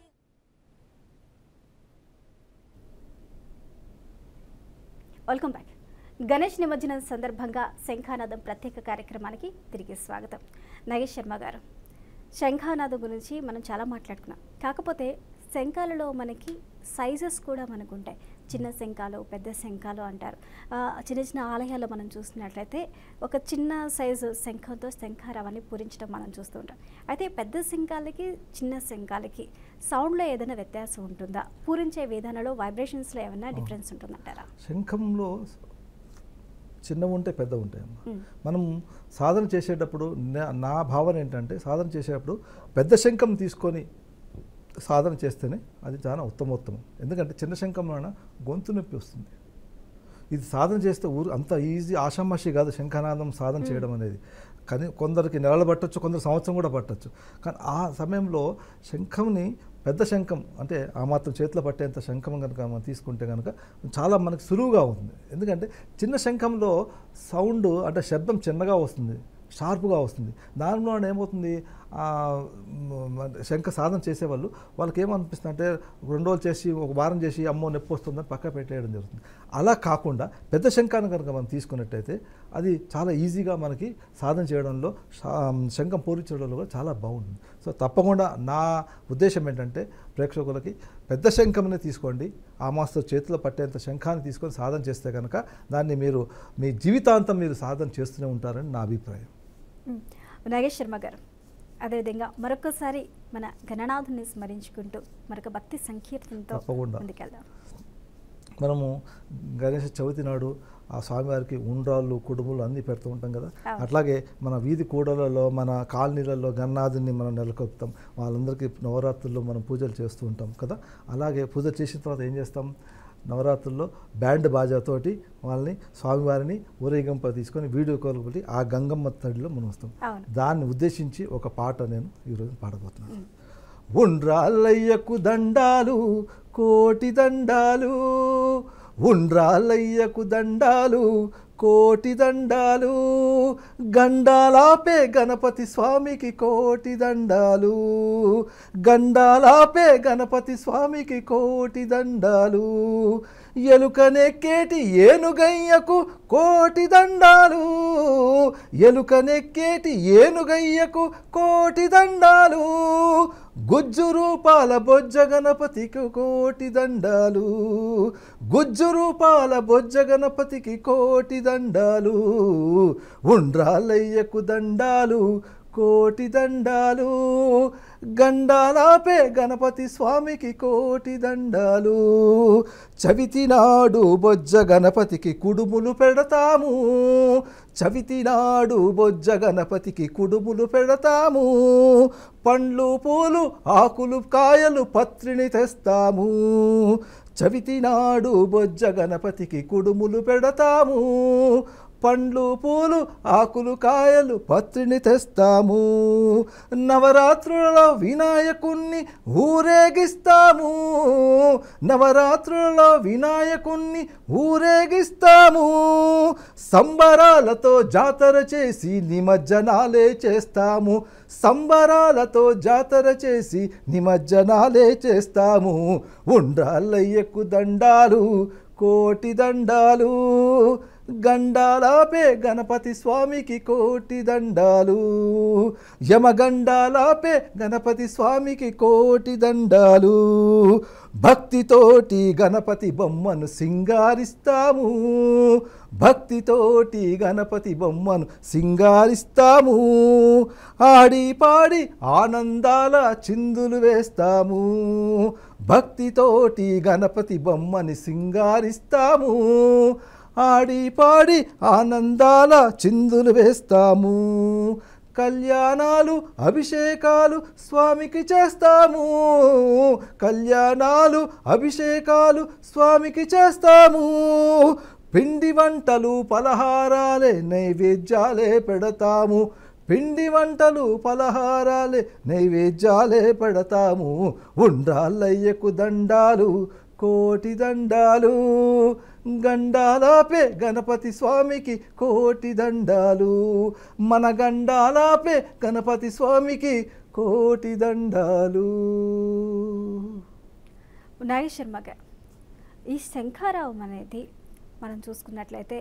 వెల్కమ్ బ్యాక్. గణేష్ నిమజ్జనం సందర్భంగా శంఖానాదం ప్రత్యేక కార్యక్రమానికి తిరిగి స్వాగతం. నాగేష్ శర్మ గారు, శంఖానాదం గురించి మనం చాలా మాట్లాడుకున్నాం. కాకపోతే శంఖాలలో మనకి సైజెస్ కూడా మనకు ఉంటాయి. చిన్న శంఖాలు, పెద్ద శంఖాలు అంటారు. చిన్న చిన్న ఆలయాల్లో మనం చూస్తున్నట్లయితే ఒక చిన్న సైజు శంఖంతో శంఖారావాన్ని పూరించడం మనం చూస్తూ ఉంటాం. అయితే పెద్ద శంఖాలకి చిన్న శంఖాలకి సౌండ్లో ఏదైనా వ్యత్యాసం ఉంటుందా? పూరించే విధానంలో వైబ్రేషన్స్లో ఏమైనా డిఫరెన్స్ ఉంటుందంటారా? శంఖంలో చిన్నవి ఉంటాయి, పెద్దవి ఉంటాయమ్మా. మనం సాధన చేసేటప్పుడు నా భావన ఏంటంటే, సాధన చేసేటప్పుడు పెద్ద శంఖం తీసుకొని సాధన చేస్తేనే అది చాలా ఉత్తమోత్తమం. ఎందుకంటే చిన్న శంఖం వలన గొంతు నొప్పి వస్తుంది. ఇది సాధన చేస్తే అంత ఈజీ ఆషామాషి కాదు శంఖనాదం సాధన చేయడం అనేది. కానీ కొందరికి నెలలు పట్టచ్చు, కొందరు సంవత్సరం కూడా పట్టచ్చు. కానీ ఆ సమయంలో శంఖంని పెద్ద శంఖం అంటే ఆ మాత్రం చేతిలో పట్టేంత శంఖం కనుక మనం తీసుకుంటే కనుక చాలా మనకు సులువుగా ఉంటుంది. ఎందుకంటే చిన్న శంఖంలో సౌండ్ అంటే శబ్దం చిన్నగా వస్తుంది, షార్ప్గా వస్తుంది. దానిలో ఏమవుతుంది, శంఖ సాధన చేసేవాళ్ళు వాళ్ళకి ఏమనిపిస్తుంది అంటే 2 రోజులు చేసి 1 వారం చేసి అమ్మో నొప్పి వస్తుందని పక్క పెట్టేయడం జరుగుతుంది. అలా కాకుండా పెద్ద శంఖాన్ని కనుక మనం తీసుకున్నట్టయితే అది చాలా ఈజీగా మనకి సాధన చేయడంలో శంఖం పూరించడంలో కూడా చాలా బాగుంటుంది. సో తప్పకుండా నా ఉద్దేశం ఏంటంటే ప్రేక్షకులకి పెద్ద శంఖంనే తీసుకోండి. ఆ మాస్టర్ చేతిలో పట్టేంత శంఖాన్ని తీసుకొని సాధన చేస్తే కనుక దాన్ని మీరు మీ జీవితాంతం మీరు సాధన చేస్తూనే ఉంటారని నా అభిప్రాయం. నాగేష్ శర్మ గారు, అదేవిధంగా మరొకసారి మన గణనాథుని స్మరించుకుంటూ మరొక భక్తి సంకీర్తనతో ముందుకెళ్దాం. మనము గణేష చవితి నాడు ఆ స్వామివారికి ఉండ్రాళ్ళు కుడుములు అన్నీ పెడుతూ ఉంటాం కదా. అట్లాగే మన వీధి కూడలలో మన కాలనీలలో గణనాథుని మనం నెలకొల్పుతాం. వాళ్ళందరికీ నవరాత్రుల్లో మనం పూజలు చేస్తూ ఉంటాం కదా. అలాగే పూజ చేసిన తర్వాత ఏం చేస్తాం, నవరాత్రుల్లో బ్యాండ్ బాజాతోటి వాళ్ళని స్వామివారిని ఊరేగింప తీసుకొని వీడియో కాల్ పెట్టి ఆ గంగమ్మ తడిలో మనం వస్తాం. దాన్ని ఉద్దేశించి ఒక పాట నేను ఈరోజు పాడబోతున్నాను. ఉండ్రాళ్ళయ్యకు దండాలు కోటి దండాలు, ఉండ్రాళ్ళయ్యకు దండాలు కోటి దండాలు, గండాలాపే గణపతి స్వామికి కోటి దండాలు, గండాలాపే గణపతి స్వామికి కోటి దండాలు, ఎలుకనెక్కేటి ఏనుగయ్యకు కోటి దండాలు, ఎలుకనెక్కేటి ఏనుగయ్యకు కోటి దండాలు, గుజ్జు రూపాల బొజ్జ గణపతికి కోటి దండాలు, గుజ్జు రూపాల బొజ్జ గణపతికి కోటి దండాలు, ఉండ్రాళ్ళయ్యకు దండాలు కోటి దండాలు, గండాలాపే గణపతి స్వామికి కోటి దండాలు, చవితి నాడు బొజ్జ గణపతికి కుడుములు పెడతాము, చవితి నాడు బొజ్జ గణపతికి కుడుములు పెడతాము, పండ్లు పూలు ఆకులు కాయలు పత్రిని తెస్తాము, చవితి నాడు బొజ్జ గణపతికి కుడుములు పెడతాము, పండ్లు పూలు ఆకులు కాయలు పత్రిని తెస్తాము, నవరాత్రులలో వినాయకుణ్ణి ఊరేగిస్తాము, నవరాత్రులలో వినాయకుణ్ణి ఊరేగిస్తాము, సంబరాలతో జాతర చేసి నిమజ్జనాలే చేస్తాము, సంబరాలతో జాతర చేసి నిమజ్జనాలే చేస్తాము, ఉండ్రాళ్ళయ్యకు దండాలు కోటి దండాలు, గండాలాపే గణపతి స్వామికి కోటి దండాలు, యమగండాలాపే గణపతి స్వామికి కోటి దండాలు, భక్తితోటి గణపతి బొమ్మను సింగారిస్తాము, భక్తితోటి గణపతి బొమ్మను సింగారిస్తాము, ఆడి పాడి ఆనందాల చిందులు వేస్తాము, భక్తితోటి గణపతి బొమ్మని సింగారిస్తాము, ఆడి పాడి ఆనందాల చిందులు వేస్తాము, కళ్యాణాలు అభిషేకాలు స్వామికి చేస్తాము, కళ్యాణాలు అభిషేకాలు స్వామికి చేస్తాము, పిండి వంటలు పలహారాలే నైవేద్యాలే పెడతాము, పిండి వంటలు పలహారాలే నైవేద్యాలే పెడతాము, ఉండ్రాళ్ళయ్యకు దండాలు కోటి దండాలు, గండాలాపే గణపతి స్వామికి కోటి దండాలు, మన గండాలాపే గణపతి స్వామికి కోటి దండాలు. నాగేష్ శర్మ గారు, ఈ శంఖారావం అనేది మనం చూసుకున్నట్లయితే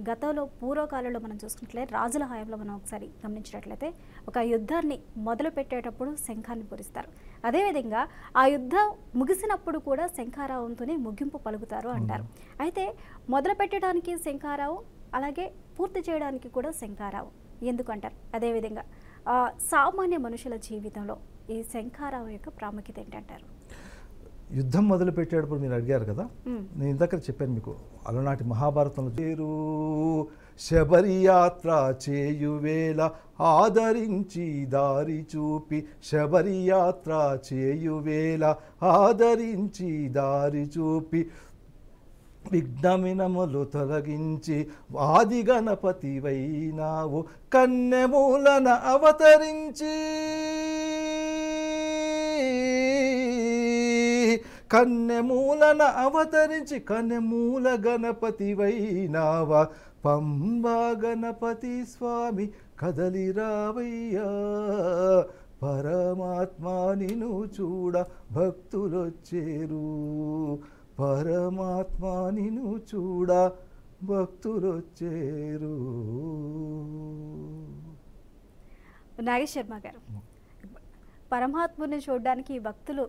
గతంలో పూర్వకాలంలో మనం చూసుకున్నట్లయితే రాజుల హయాంలో మనం ఒకసారి గమనించినట్లయితే ఒక యుద్ధాన్ని మొదలు పెట్టేటప్పుడు శంఖాన్ని పూరిస్తారు. అదేవిధంగా ఆ యుద్ధం ముగిసినప్పుడు కూడా శంఖారావంతోనే ముగింపు పలుకుతారు అంటారు. అయితే మొదలు పెట్టడానికి శంఖారావం, అలాగే పూర్తి చేయడానికి కూడా శంఖారావం ఎందుకంటారు? అదేవిధంగా సామాన్య మనుషుల జీవితంలో ఈ శంఖారావం యొక్క ప్రాముఖ్యత ఏంటంటారు? యుద్ధం మొదలు పెట్టేటప్పుడు మీరు అడిగారు కదా, నేను ఇందాక చెప్పాను మీకు, అలనాటి మహాభారతంలో చేరు శబరియాత్ర చేయువేళ ఆదరించి దారి చూపి శబరియాత్ర చేయువేళ ఆదరించి దారి చూపి విఘ్నమినములు తొలగించి ఆది గణపతివైనావు కన్నెమూలన అవతరించి కన్నెమూలన అవతరించి కన్నెమూల గణపతివైనావ పంబా గణపతి స్వామి కదలిరావయ్యా పరమాత్మ నిన్ను చూడ భక్తులొచ్చేరు పరమాత్మ నిన్ను చూడ భక్తులొచ్చేరు. నాగేష్ శర్మ గారు, పరమాత్ముని చూడడానికి భక్తులు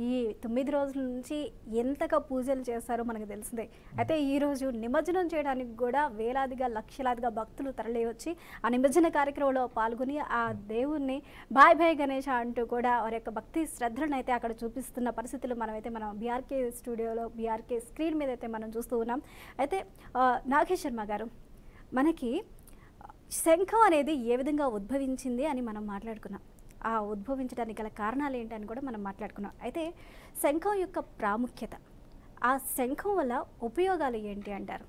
ఈ 9 రోజుల నుంచి ఎంతగా పూజలు చేస్తారో మనకు తెలిసిందే. అయితే ఈరోజు నిమజ్జనం చేయడానికి కూడా వేలాదిగా లక్షలాదిగా భక్తులు తరలి వచ్చి ఆ నిమజ్జన కార్యక్రమంలో పాల్గొని ఆ దేవుణ్ణి బాయ్ బాయ్ గణేష అంటూ కూడా వారి యొక్క భక్తి శ్రద్ధలను అయితే అక్కడ చూపిస్తున్న పరిస్థితులు మనం బీఆర్కే స్టూడియోలో బీఆర్కే స్క్రీన్ మీద అయితే మనం చూస్తూ ఉన్నాం. అయితే నాగేష్ శర్మ గారు, మనకి శంఖం అనేది ఏ విధంగా ఉద్భవించింది అని మనం మాట్లాడుకున్నాం. ఆ ఉద్భవించడానికి గల కారణాలు ఏంటని కూడా మనం మాట్లాడుకున్నాం. అయితే శంఖం యొక్క ప్రాముఖ్యత, ఆ శంఖం వల్ల ఉపయోగాలు ఏంటి అంటారు?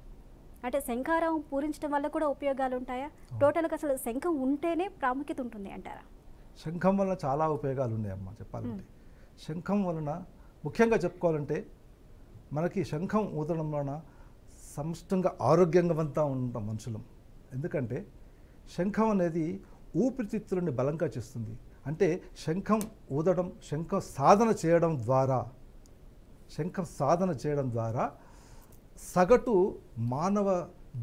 అంటే శంఖారం పూరించడం వల్ల కూడా ఉపయోగాలు ఉంటాయా? టోటల్గా అసలు శంఖం ఉంటేనే ప్రాముఖ్యత ఉంటుంది అంటారా? శంఖం వలన చాలా ఉపయోగాలు ఉన్నాయమ్మా చెప్పాలంటే. శంఖం వలన ముఖ్యంగా చెప్పుకోవాలంటే మనకి శంఖం ఊదడం వలన సమష్టంగా ఆరోగ్యంగా ఉంటాం మనుషులం. ఎందుకంటే శంఖం అనేది ఊపిరితిత్తులని బలంగా చేస్తుంది. అంటే శంఖం ఊదడం, శంఖం సాధన చేయడం ద్వారా సగటు మానవ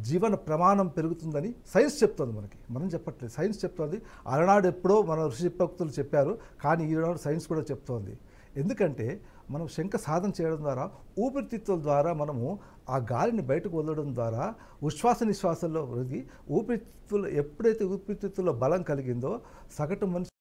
జీవన ప్రమాణం పెరుగుతుందని సైన్స్ చెప్తుంది. మనం చెప్పట్లేదు, సైన్స్ చెప్తుంది. అలనాడు ఎప్పుడో మన ఋషి భక్తులు చెప్పారు, కానీ ఈనాడు సైన్స్ కూడా చెప్తోంది. ఎందుకంటే మనం శంఖ సాధన చేయడం ద్వారా ఊపిరితిత్తుల ద్వారా మనము ఆ గాలిని బయటకు వదలడం ద్వారా ఉచ్ఛ్వాస నిశ్వాసంలో వదిలి ఎప్పుడైతే ఊపిరితిత్తుల్లో బలం కలిగిందో సగటు మనిషి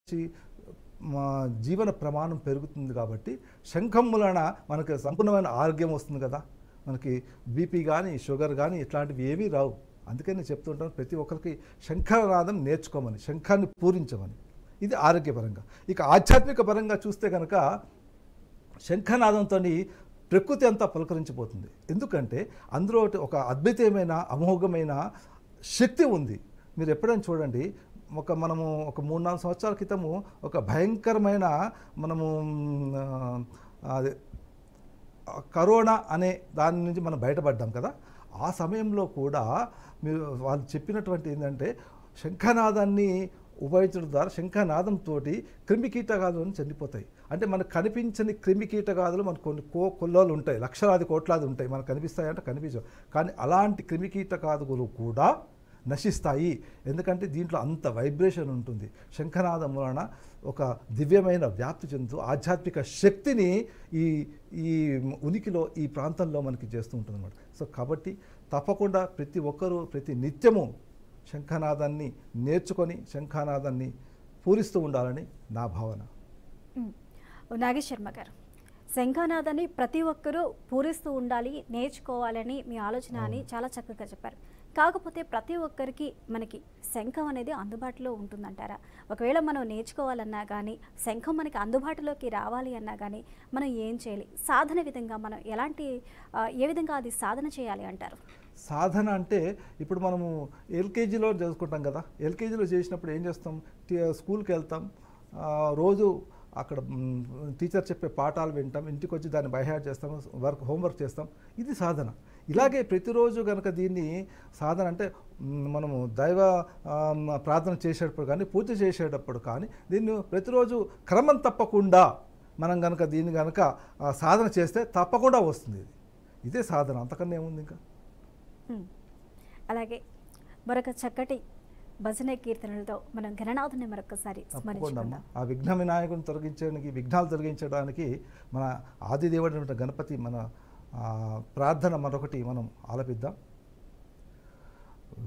జీవన ప్రమాణం పెరుగుతుంది. కాబట్టి శంఖం వలన మనకు సంపూర్ణమైన ఆరోగ్యం వస్తుంది కదా. మనకి బీపీ కానీ షుగర్ కానీ ఇట్లాంటివి ఏమీ రావు. అందుకని నేను చెప్తుంటాను ప్రతి ఒక్కరికి శంఖనాదం నేర్చుకోమని, శంఖాన్ని పూరించమని. ఇది ఆరోగ్యపరంగా. ఇక ఆధ్యాత్మిక పరంగా చూస్తే కనుక శంఖనాదంతో ప్రకృతి అంతా పులకరించిపోతుంది. ఎందుకంటే అందులో ఒక అద్భుతమైన అమోఘమైన శక్తి ఉంది. మీరు ఎప్పుడైనా చూడండి, మనము ఒక 3-4 సంవత్సరాల క్రితము ఒక భయంకరమైన మనము అదే కరోనా అనే దాని నుంచి మనం బయటపడ్డాం కదా. ఆ సమయంలో కూడా వాళ్ళు చెప్పినటువంటి ఏంటంటే శంఖనాదాన్ని ఉపయోగించడం ద్వారా శంఖనాదంతో క్రిమికీటకాదులను చనిపోతాయి. అంటే మనకు కనిపించని క్రిమికీటకాదులు మనకు కొన్ని కొల్లోలు ఉంటాయి, లక్షలాది కోట్లాది ఉంటాయి. మనకు కనిపిస్తాయంటే కనిపించవు, కానీ అలాంటి క్రిమికీటకాదులు కూడా నశిస్తాయి. ఎందుకంటే దీంట్లో అంత వైబ్రేషన్ ఉంటుంది. శంఖనాదం వలన ఒక దివ్యమైన వ్యాప్తి చెందుతూ ఆధ్యాత్మిక శక్తిని ఈ ఉనికిలో ఈ ప్రాంతంలో మనకి చేస్తూ ఉంటుంది అన్నమాట. సో కాబట్టి తప్పకుండా ప్రతి ఒక్కరూ ప్రతి నిత్యము శంఖనాదాన్ని నేర్చుకొని శంఖనాదాన్ని పూరిస్తూ ఉండాలని నా భావన. నాగేష్ శర్మ గారు, శంఖనాదాన్ని ప్రతి ఒక్కరూ పూరిస్తూ ఉండాలి, నేర్చుకోవాలని మీ ఆలోచన అని చాలా చక్కగా చెప్పారు. కాకపోతే ప్రతి ఒక్కరికి మనకి శంఖం అనేది అందుబాటులో ఉంటుందంటారా? ఒకవేళ మనం నేర్చుకోవాలన్నా కానీ, శంఖం మనకి అందుబాటులోకి రావాలి అన్నా కానీ మనం ఏం చేయాలి? సాధన విధంగా మనం ఏ విధంగా అది సాధన చేయాలి అంటారు? సాధన అంటే ఇప్పుడు మనము ఎల్కేజీలో చదువుకుంటాం కదా. ఎల్కేజీలో చేసినప్పుడు ఏం చేస్తాం, స్కూల్కి వెళ్తాం, రోజు అక్కడ టీచర్ చెప్పే పాఠాలు వింటాం, ఇంటికి వచ్చి దాన్ని బైహార్ట్ చేస్తాం, హోంవర్క్ చేస్తాం. ఇది సాధన. ఇలాగే ప్రతిరోజు కనుక దీన్ని సాధన అంటే మనము దైవ ప్రార్థన చేసేటప్పుడు కానీ, పూజ చేసేటప్పుడు కానీ దీన్ని ప్రతిరోజు క్రమం తప్పకుండా మనం కనుక దీన్ని కనుక సాధన చేస్తే తప్పకుండా వస్తుంది. ఇదే సాధన, అంతకన్నా ఏముంది ఇంకా. అలాగే మరొక చక్కటి భజన కీర్తనలతో మనం గణనాథుని మరొకసారి స్మరించుకుందాం. ఆ విఘ్న వినాయకుని తొలగించడానికి, విఘ్నాలు తొలగించడానికి మన ఆదిదేవుడు గణపతి మన ప్రార్థన మరొకటి మనం ఆలపిద్దాం.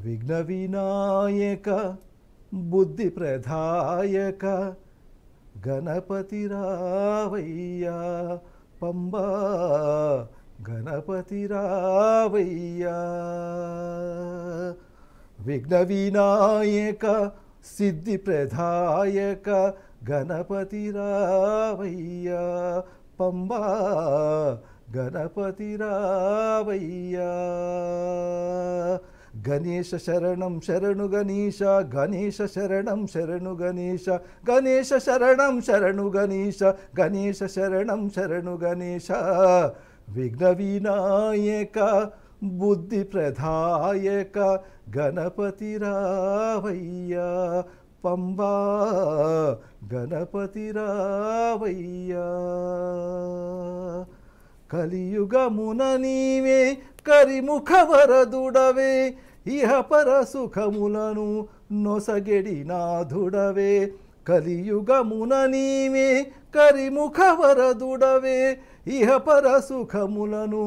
విఘ్న వినాయక బుద్ధి ప్రదాయక గణపతి రావయ్యా పంబా గణపతి రావయ్యా విఘ్న వినాయక సిద్ధి ప్రదాయక గణపతి రావయ్యా పంబా గణపతి రావయ్యా గణేశ శరణం శరణు గణేశ గణేశ శరణం శరణు గణేశ గణేశ శరణం శరణు గణేశ గణేశ శరణం శరణు గణేశ విఘ్న వినాయక బుద్ధి ప్రదాయక గణపతి రావయ్యా పంబా గణపతి రావయ్యా కలియుగమున నీవే కరిముఖ వరదుడవే ఇహ పర సుఖములను నొసగెడి నాథుడవే కలియుగమున నీవే కరిముఖ వరదుడవే ఇహ పర సుఖములను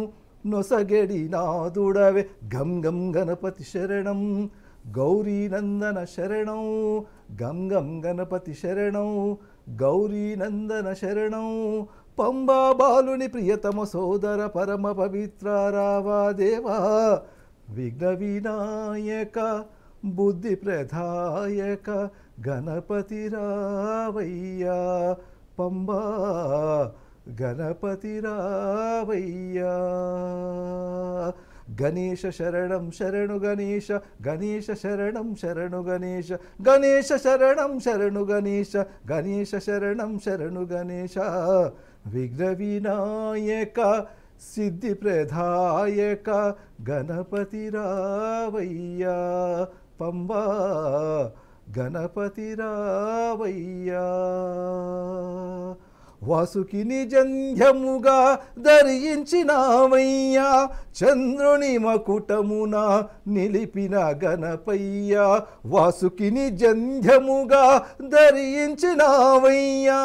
నొసగెడి నాథుడవే గం గం గణపతి శరణం గౌరీనందన శరణం గం గం గణపతి శరణం గౌరీనందన శరణం పంబా బాలుని ప్రియతమ సోదర పరమ పవిత్ర రావాదేవా విఘ్న వినాయక బుద్ధి ప్రదాయక గణపతి రావయ్యా పంబా గణపతి రావయ్యా గణేశ శరణం శరణు గణేశ గణేశ శరణం శరణు గణేశ గణేశ శరణం శరణు గణేశ గణేశ శరణం శరణు గణేశ విఘ్న వినాయక సిద్ధి ప్రదాయక గణపతి రావయ్యా పంబా గణపతి రావయ్యా వాసుకిని జంధ్యముగా ధరించినావయ్యా చంద్రుని మకుటమున నిలిపిన గణపయ్యా వాసుకిని జంధ్యముగా ధరించినావయ్యా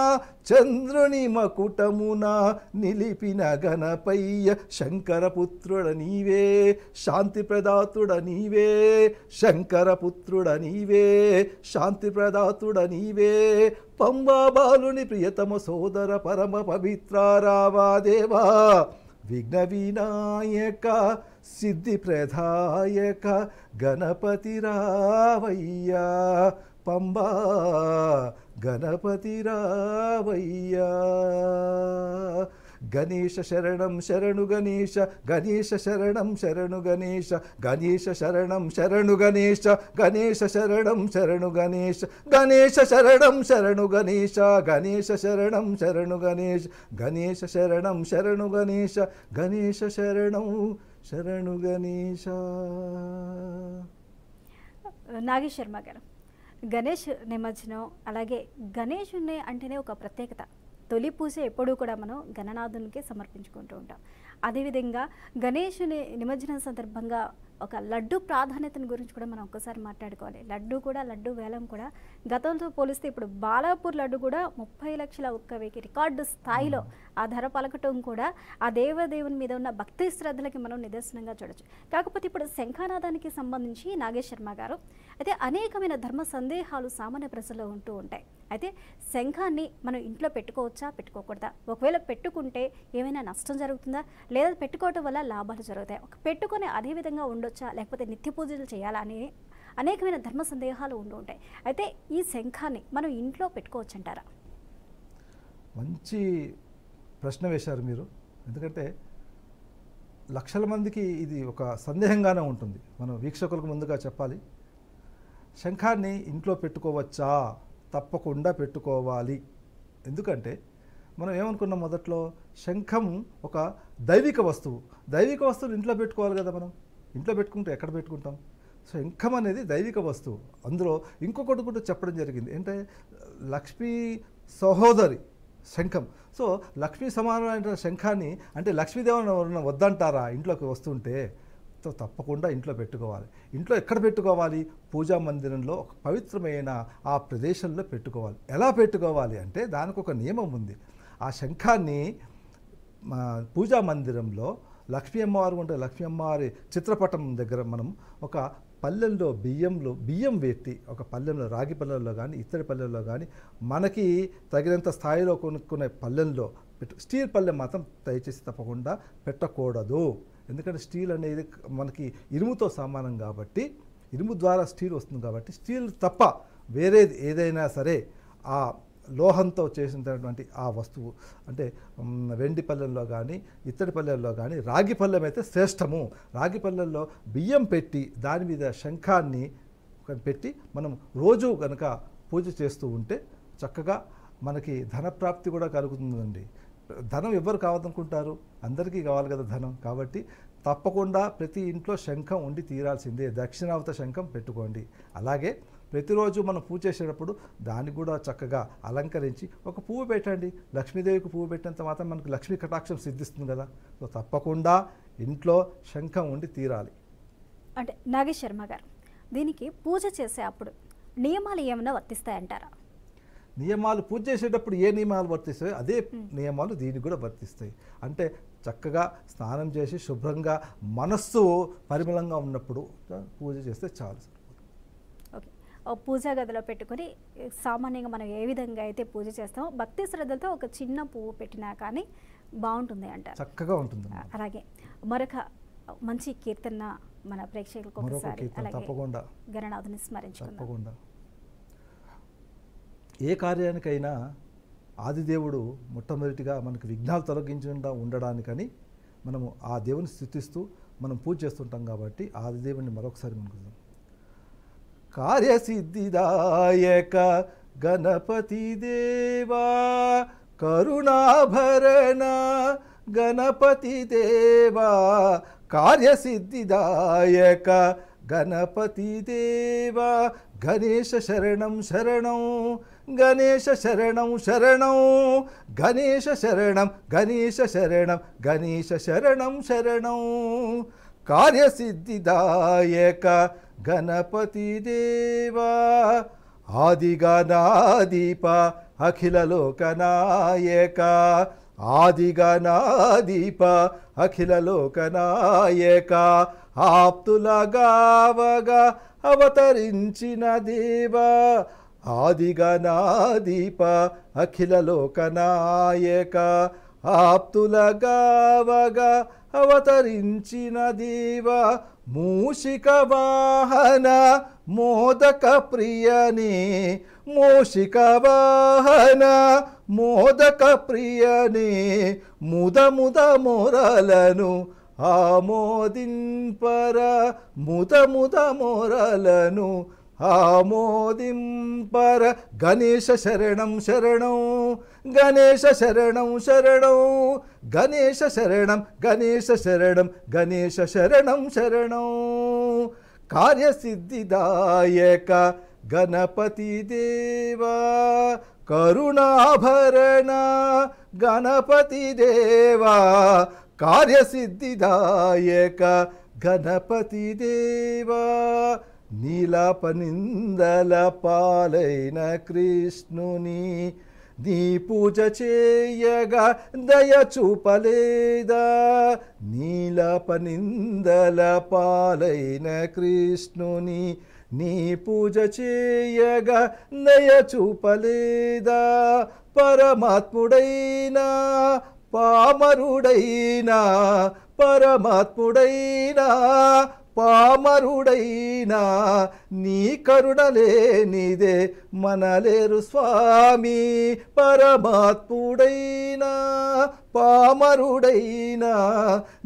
చంద్రుని మకుటమున నిలిపిన గణపయ్య శంకరపుత్రుడ నీవే శాంతి ప్రదాతుడ నీవే శంకరపుత్రుడ నీవే శాంతి ప్రదాతుడ నీవే పంబా బాలుని ప్రియతమ సోదర పరమ పవిత్ర రావాదేవా విఘ్న వినాయక సిద్ధి ప్రదాయక గణపతి రావయ్యా పంబా గణపతి రావయ్యా గణేశ శరణం శరణు గణేశ గణేశ శరణం శరణు గణేశ గణేశ శరణం శరణు గణేశ గణేశ శరణం శరణు గణేశ గణేశ శరణం శరణు గణేశ గణేశ శరణం శరణు గణేశ గణేశ శరణం శరణు గణేశ గణేశ శరణం శరణు గణేశ. నాగేశ్ శర్మ గారు, గణేష్ నిమజ్జనం అలాగే గణేశుని అంటేనే ఒక ప్రత్యేకత. తొలి పూజ ఎప్పుడూ కూడా మనం గణనాథునికే సమర్పించుకుంటూ ఉంటాం. అదేవిధంగా గణేశుని నిమజ్జనం సందర్భంగా ఒక లడ్డు ప్రాధాన్యతను గురించి కూడా మనం ఒక్కసారి మాట్లాడుకోవాలి. లడ్డు వేలం కూడా గతంతో పోలిస్తే ఇప్పుడు బాలాపూర్ లడ్డు కూడా 30,01,000 రికార్డు స్థాయిలో ఆ ధర పలకటం కూడా ఆ దేవదేవుని మీద ఉన్న భక్తి శ్రద్ధలకి మనం నిదర్శనంగా చూడొచ్చు. కాకపోతే ఇప్పుడు శంఖానాదానికి సంబంధించి నాగేశ్ శర్మ గారు అయితే అనేకమైన ధర్మ సందేహాలు సామాన్య ప్రజల్లో ఉంటూ ఉంటాయి. అయితే శంఖాన్ని మనం ఇంట్లో పెట్టుకోవచ్చా పెట్టుకోకూడదా, ఒకవేళ పెట్టుకుంటే ఏమైనా నష్టం జరుగుతుందా లేదా పెట్టుకోవటం వల్ల లాభాలు జరుగుతాయి, పెట్టుకొని అదేవిధంగా ఉండొచ్చా లేకపోతే నిత్య పూజలు చేయాలా అని అనేకమైన ధర్మ సందేహాలు ఉంటూ ఉంటాయి. అయితే ఈ శంఖాన్ని మనం ఇంట్లో పెట్టుకోవచ్చు అంటారా? మంచి ప్రశ్న వేశారు మీరు. ఎందుకంటే లక్షల మందికి ఇది ఒక సందేహంగానే ఉంటుంది. మనం వీక్షకులకు ముందుగా చెప్పాలి, శంఖాన్ని ఇంట్లో పెట్టుకోవచ్చా? తప్పకుండా పెట్టుకోవాలి. ఎందుకంటే మనం ఏమనుకున్నాం మొదట్లో, శంఖం ఒక దైవిక వస్తువు. దైవిక వస్తువుని ఇంట్లో పెట్టుకోవాలి కదా. మనం ఇంట్లో పెట్టుకుంటే ఎక్కడ పెట్టుకుంటాం? శంఖం అనేది దైవిక వస్తువు. అందులో ఇంకొకటి కూడా చెప్పడం జరిగింది, అంటే లక్ష్మీ సహోదరి శంఖం. సో లక్ష్మీ సమానమైన శంఖాన్ని అంటే లక్ష్మీదేవిని వద్దంటారా ఇంట్లోకి వస్తుంటే? సో తప్పకుండా ఇంట్లో పెట్టుకోవాలి. ఇంట్లో ఎక్కడ పెట్టుకోవాలి? పూజా మందిరంలో ఒక పవిత్రమైన ఆ ప్రదేశంలో పెట్టుకోవాలి. ఎలా పెట్టుకోవాలి అంటే దానికి ఒక నియమం ఉంది. ఆ శంఖాన్ని పూజా మందిరంలో లక్ష్మీ అమ్మవారు ఉంటే లక్ష్మీ అమ్మవారి చిత్రపటం దగ్గర మనం ఒక పల్లెల్లో బియ్యం పెట్టి, ఒక పల్లెంలో రాగి పల్లెల్లో కానీ ఇత్తడి పల్లెల్లో కానీ మనకి తగినంత స్థాయిలో కొనుక్కునే పల్లెల్లో స్టీల్ పల్లెం మాత్రం దయచేసి తప్పకుండా పెట్టకూడదు. ఎందుకంటే స్టీల్ అనేది మనకి ఇనుముతో సమానం కాబట్టి ఇనుము ద్వారా స్టీల్ వస్తుంది కాబట్టి స్టీల్ తప్ప వేరేది ఏదైనా సరే ఆ లోహంతో చేసినటువంటి ఆ వస్తువు అంటే వెండి పళ్ళెంలో కానీ ఇత్తడి పళ్ళెంలో కానీ రాగి పళ్ళెం అయితే శ్రేష్టము. రాగి పళ్ళెంలో బియ్యం పెట్టి దాని మీద శంఖాన్ని పెట్టి మనం రోజు కనుక పూజ చేస్తూ ఉంటే చక్కగా మనకి ధనప్రాప్తి కూడా కలుగుతుందండి. ధనం ఎవరు కావాలనుకుంటారు? అందరికీ కావాలి కదా ధనం. కాబట్టి తప్పకుండా ప్రతి ఇంట్లో శంఖం ఉండి తీరాల్సిందే. దక్షిణావత శంఖం పెట్టుకోండి. అలాగే ప్రతిరోజు మనం పూజ చేసేటప్పుడు దాన్ని కూడా చక్కగా అలంకరించి ఒక పువ్వు పెట్టండి. లక్ష్మీదేవికి పువ్వు పెట్టినంత మాత్రం మనకు లక్ష్మీ కటాక్షం సిద్ధిస్తుంది కదా. సో తప్పకుండా ఇంట్లో శంఖం ఉండి తీరాలి. అంటే నాగేష్ శర్మ గారు, దీనికి పూజ చేసే అప్పుడు నియమాలు ఏమైనా వర్తిస్తాయంటారా? నియమాలు పూజ చేసేటప్పుడు ఏ నియమాలు వర్తిస్తాయో అదే నియమాలు దీనికి కూడా వర్తిస్తాయి. అంటే చక్కగా స్నానం చేసి శుభ్రంగా మనస్సు పరిమళంగా ఉన్నప్పుడు పూజ చేస్తే చాలు. ఓకే, పూజా గదిలో పెట్టుకొని సామాన్యంగా మనం ఏ విధంగా అయితే పూజ చేస్తామో భక్తి శ్రద్ధలతో ఒక చిన్న పువ్వు పెట్టినా కానీ బాగుంటుంది అంటారు. చక్కగా ఉంటుంది. అలాగే మరొక మంచి కీర్తన మన ప్రేక్షకులకు ఒకసారి తప్పకుండా గణనాథుని స్మరించుకుందాం. తప్పకుండా. ఏ కార్యానికైనా ఆదిదేవుడు మొట్టమొదటిగా మనకు విఘ్నాలు తొలగించకుండా ఉండడానికని మనము ఆ దేవుని స్తుతిస్తూ మనం పూజ చేస్తుంటాం. కాబట్టి ఆదిదేవుని మరొకసారి మనకు కార్యసిద్ధిదాయక గణపతి దేవా కరుణాభరణ గణపతి దేవా కార్యసిద్ధిదాయక గణపతి దేవా గణేశ శరణం శరణం గణేశ శరణం శరణం గణేశ శరణం గణేశ శరణం గణేశ శరణం శరణం కార్యసిద్ధిదాయక గణపతి దేవా ఆదిగణాదీప అఖిల లోకనాయక ఆదిగణాదీప అఖిల లోకనాయక ఆప్తుల గావగా అవతరించిన దేవా ఆదిగణాదీప అఖిల లోకనాయక ఆప్తుల గావగా అవతరించిన దేవా మూషిక వాహన మోదక ప్రియనే మూషిక వాహన మోదక ప్రియనే ముద ముద మొరలను ఆమోదింపర ముద ముద మొరలను ఆమోదింపర గణేశ శరణం శరణం గణేశ శరణం శరణం గణేశ శరణం గణేశ శరణం గణేశ శరణం శరణం కార్యసిద్ధిదాయక గణపతి దేవా కరుణాభరణ గణపతి దేవా కార్యసిద్ధిదాయక గణపతి దేవా నీలాపనిందల పాలైన కృష్ణుని నీ పూజ చేయగా దయ చూపలేదా నీలాపనిందల పాలైన కృష్ణుని నీ పూజ చేయగా దయ చూపలేదా పరమాత్ముడైనా పామరుడైనా పరమాత్ముడైనా పామరుడైనా నీ కరుణలేనిదే మనలేరు స్వామి పరమాత్ముడైనా పామరుడైనా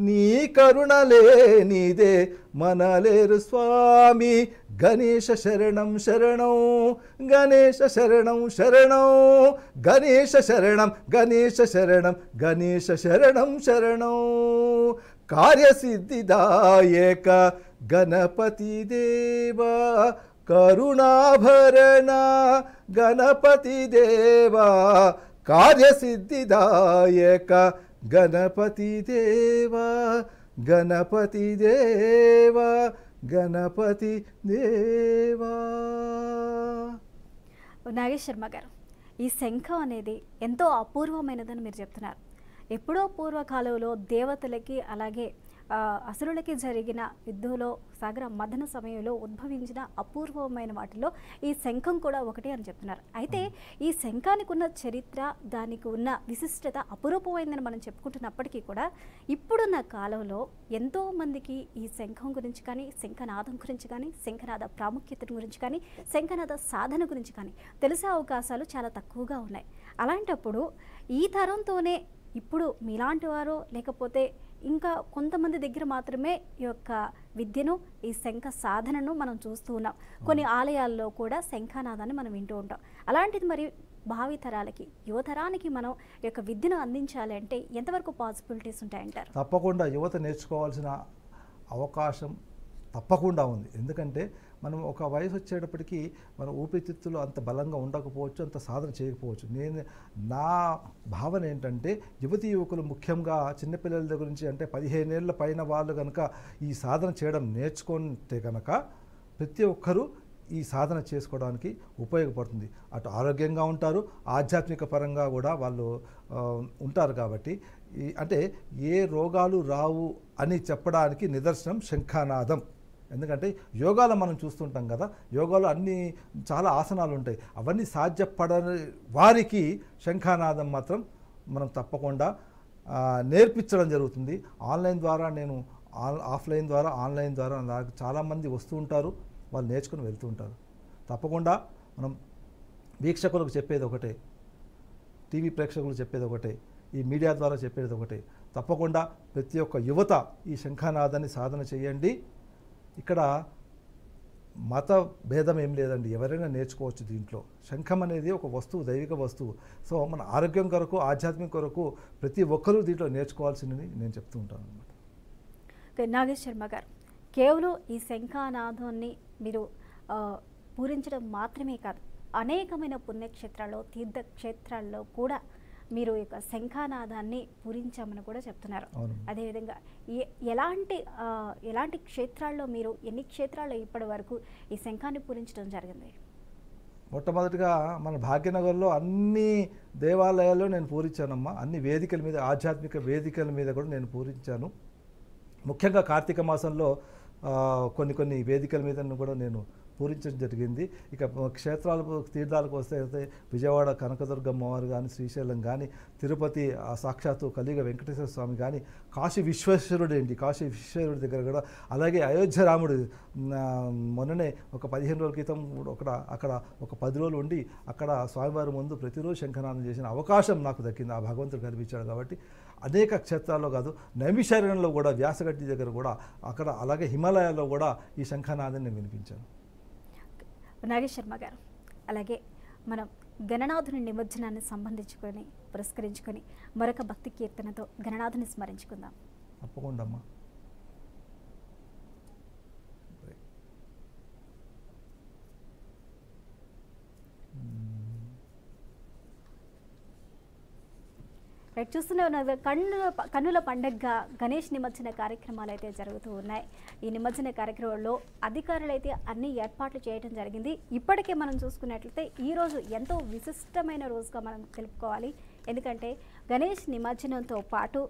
నీ కరుణలేనిదే మనలేరు స్వామి గణేశ శరణం శరణం గణేశ శరణం శరణం గణేశ శరణం గణేశ శరణం గణేశ శరణం శరణం కార్యసిద్ధిదాయక గణపతి దేవా కరుణాభరణ గణపతి దేవా కార్యసిద్ధిదాయక గణపతి దేవా గణపతి దేవా గణపతి దేవా. నాగేష్ శర్మ గారు, ఈ శంఖం అనేది ఎంతో అపూర్వమైనదని మీరు చెప్తున్నారు. ఎప్పుడో పూర్వకాలంలో దేవతలకి అలాగే అసురులకి జరిగిన యుద్ధంలో సాగర మదన సమయంలో ఉద్భవించిన అపూర్వమైన వాటిలో ఈ శంఖం కూడా ఒకటి అని చెప్తున్నారు. అయితే ఈ శంఖానికి ఉన్న చరిత్ర, దానికి ఉన్న విశిష్టత అపురూపమైందని మనం చెప్పుకుంటున్నప్పటికీ కూడా ఇప్పుడున్న కాలంలో ఎంతో మందికి ఈ శంఖం గురించి కానీ, శంఖనాదం గురించి కానీ, శంఖనాద ప్రాముఖ్యత గురించి కానీ, శంఖనాద సాధన గురించి కానీ తెలిసే అవకాశాలు చాలా తక్కువగా ఉన్నాయి. అలాంటప్పుడు ఈ తరంతోనే ఇప్పుడు మీలాంటి వారు లేకపోతే ఇంకా కొంతమంది దగ్గర మాత్రమే ఈ యొక్క విద్యను, ఈ శంఖ సాధనను మనం చూస్తూ ఉన్నాం. కొన్ని ఆలయాల్లో కూడా శంఖనాదాన్ని మనం వింటూ ఉంటాం. అలాంటిది మరి భావితరాలకి, యువతరానికి మనం ఈ యొక్క విద్యను అందించాలి అంటే ఎంతవరకు పాసిబిలిటీస్ ఉంటాయంటారు? తప్పకుండా యువత నేర్చుకోవాల్సిన అవకాశం తప్పకుండా ఉంది. ఎందుకంటే మనం ఒక వయసు వచ్చేటప్పటికి మన ఊపిరితిత్తులు అంత బలంగా ఉండకపోవచ్చు, అంత సాధన చేయకపోవచ్చు. నా భావన ఏంటంటే యువతీ యువకులు ముఖ్యంగా చిన్నపిల్లల దగ్గర నుంచి అంటే 15 ఏళ్ళ పైన వాళ్ళు కనుక ఈ సాధన చేయడం నేర్చుకుంటే కనుక ప్రతి ఒక్కరూ ఈ సాధన చేసుకోవడానికి ఉపయోగపడుతుంది. అటు ఆరోగ్యంగా ఉంటారు, ఆధ్యాత్మిక పరంగా కూడా వాళ్ళు ఉంటారు. కాబట్టి అంటే ఏ రోగాలు రావు అని చెప్పడానికి నిదర్శనం శంఖానాదం. ఎందుకంటే యోగాలో మనం చూస్తుంటాం కదా, యోగాలో చాలా ఆసనాలు ఉంటాయి. అవన్నీ సాధ్యపడని వారికి శంఖానాదం మాత్రం మనం తప్పకుండా నేర్పించడం జరుగుతుంది. ఆన్లైన్ ద్వారా ఆఫ్లైన్ ద్వారా ఆన్లైన్ ద్వారా నాకు చాలామంది వస్తూ ఉంటారు, వాళ్ళు నేర్చుకుని వెళ్తూ ఉంటారు. తప్పకుండా మనం వీక్షకులకు చెప్పేది ఒకటే, టీవీ ప్రేక్షకులకు చెప్పేది ఒకటే, ఈ మీడియా ద్వారా చెప్పేది ఒకటే, తప్పకుండా ప్రతి ఒక్క యువత ఈ శంఖానాదాన్ని సాధన చేయండి. ఇక్కడ మత భేదం ఏం లేదండి, ఎవరైనా నేర్చుకోవచ్చు. దీంట్లో శంఖం అనేది ఒక వస్తువు, దైవిక వస్తువు. సో మన ఆరోగ్యం కొరకు, ఆధ్యాత్మిక కొరకు ప్రతి ఒక్కరూ దీంట్లో నేర్చుకోవాల్సిందని నేను చెప్తూ ఉంటాను అన్నమాట. నాగేష్ శర్మ గారు, కేవలం ఈ శంఖానాదాన్ని మీరు పూరించడం మాత్రమే కాదు, అనేకమైన పుణ్యక్షేత్రాల్లో, తీర్థక్షేత్రాల్లో కూడా మీరు యొక్క శంఖానాదాన్ని పూరించామని కూడా చెప్తున్నారు. అదేవిధంగా ఎలాంటి క్షేత్రాల్లో మీరు ఎన్ని క్షేత్రాల్లో ఇప్పటి వరకు ఈ శంఖాన్ని పూరించడం జరిగింది? మొట్టమొదటిగా మన భాగ్యనగర్లో అన్ని దేవాలయాల్లో నేను పూరించానమ్మా. అన్ని వేదికల మీద, ఆధ్యాత్మిక వేదికల మీద కూడా నేను పూరించాను. ముఖ్యంగా కార్తీక మాసంలో కొన్ని వేదికల మీద కూడా నేను పూరించడం జరిగింది. ఇక క్షేత్రాలకు, తీర్థాలకు వస్తే విజయవాడ కనకదుర్గమ్మ వారు కానీ, శ్రీశైలం కానీ, తిరుపతి సాక్షాత్తు కలియుగ వెంకటేశ్వర స్వామి కానీ, కాశీ విశ్వేశ్వరుడు దగ్గర కూడా, అలాగే అయోధ్య రాముడు మొన్ననే ఒక 15 రోజుల క్రితం అక్కడ ఒక 10 రోజులు ఉండి అక్కడ స్వామివారి ముందు ప్రతిరోజు శంఖనాదం చేసిన అవకాశం నాకు దక్కింది. ఆ భగవంతుడు కల్పించాడు. కాబట్టి అనేక క్షేత్రాల్లో కాదు, నైమిషారణ్యంలో కూడా, వ్యాసగడ్డి దగ్గర కూడా, అక్కడ అలాగే హిమాలయాల్లో కూడా ఈ శంఖనాదాన్ని నేను వినిపించాను. నాగేష్ శర్మ గారు, అలాగే మనం గణనాథుని నిమజ్జనాన్ని పురస్కరించుకొని మరొక భక్తి కీర్తనతో గణనాథుని స్మరించుకుందాం. తప్పకుండా అమ్మా. రైట్, చూస్తూనే ఉన్నారు కన్నుల పండగగా గణేష్ నిమజ్జన కార్యక్రమాలు అయితే జరుగుతూ ఉన్నాయి. ఈ నిమజ్జన కార్యక్రమంలో అధికారులు అయితే అన్ని ఏర్పాట్లు చేయడం జరిగింది. ఇప్పటికే మనం చూసుకున్నట్లయితే ఈరోజు ఎంతో విశిష్టమైన రోజుగా మనం తెలుపుకోవాలి. ఎందుకంటే గణేష్ నిమజ్జనంతో పాటు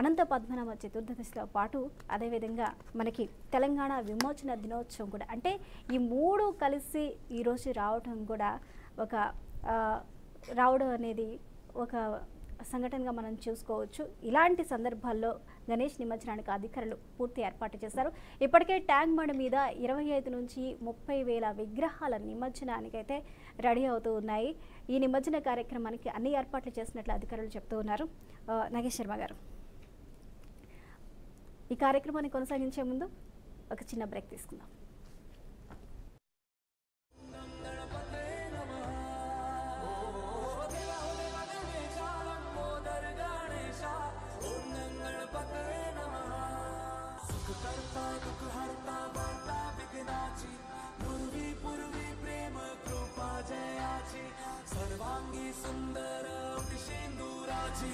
అనంత పద్మనాభ చతుర్దశితో పాటు అదేవిధంగా మనకి తెలంగాణ విమోచన దినోత్సవం కూడా, అంటే ఈ 3 కలిసి ఈరోజు రావడం అనేది ఒక సంఘటనగా మనం చూసుకోవచ్చు. ఇలాంటి సందర్భాల్లో గణేష్ నిమజ్జనానికి అధికారులు పూర్తి ఏర్పాటు చేశారు. ఇప్పటికే ట్యాంక్ బండ్ మీద 25 నుంచి 30,000 విగ్రహాల నిమజ్జనానికి అయితే రెడీ అవుతూ ఉన్నాయి. ఈ నిమజ్జన కార్యక్రమానికి అన్ని ఏర్పాట్లు చేసినట్లు అధికారులు చెప్తూ ఉన్నారు. నాగేష్ శర్మ గారు, ఈ కార్యక్రమాన్ని కొనసాగించే ముందు ఒక చిన్న బ్రేక్ తీసుకుందాం. सर्वांगी सुंदर शेंदुराची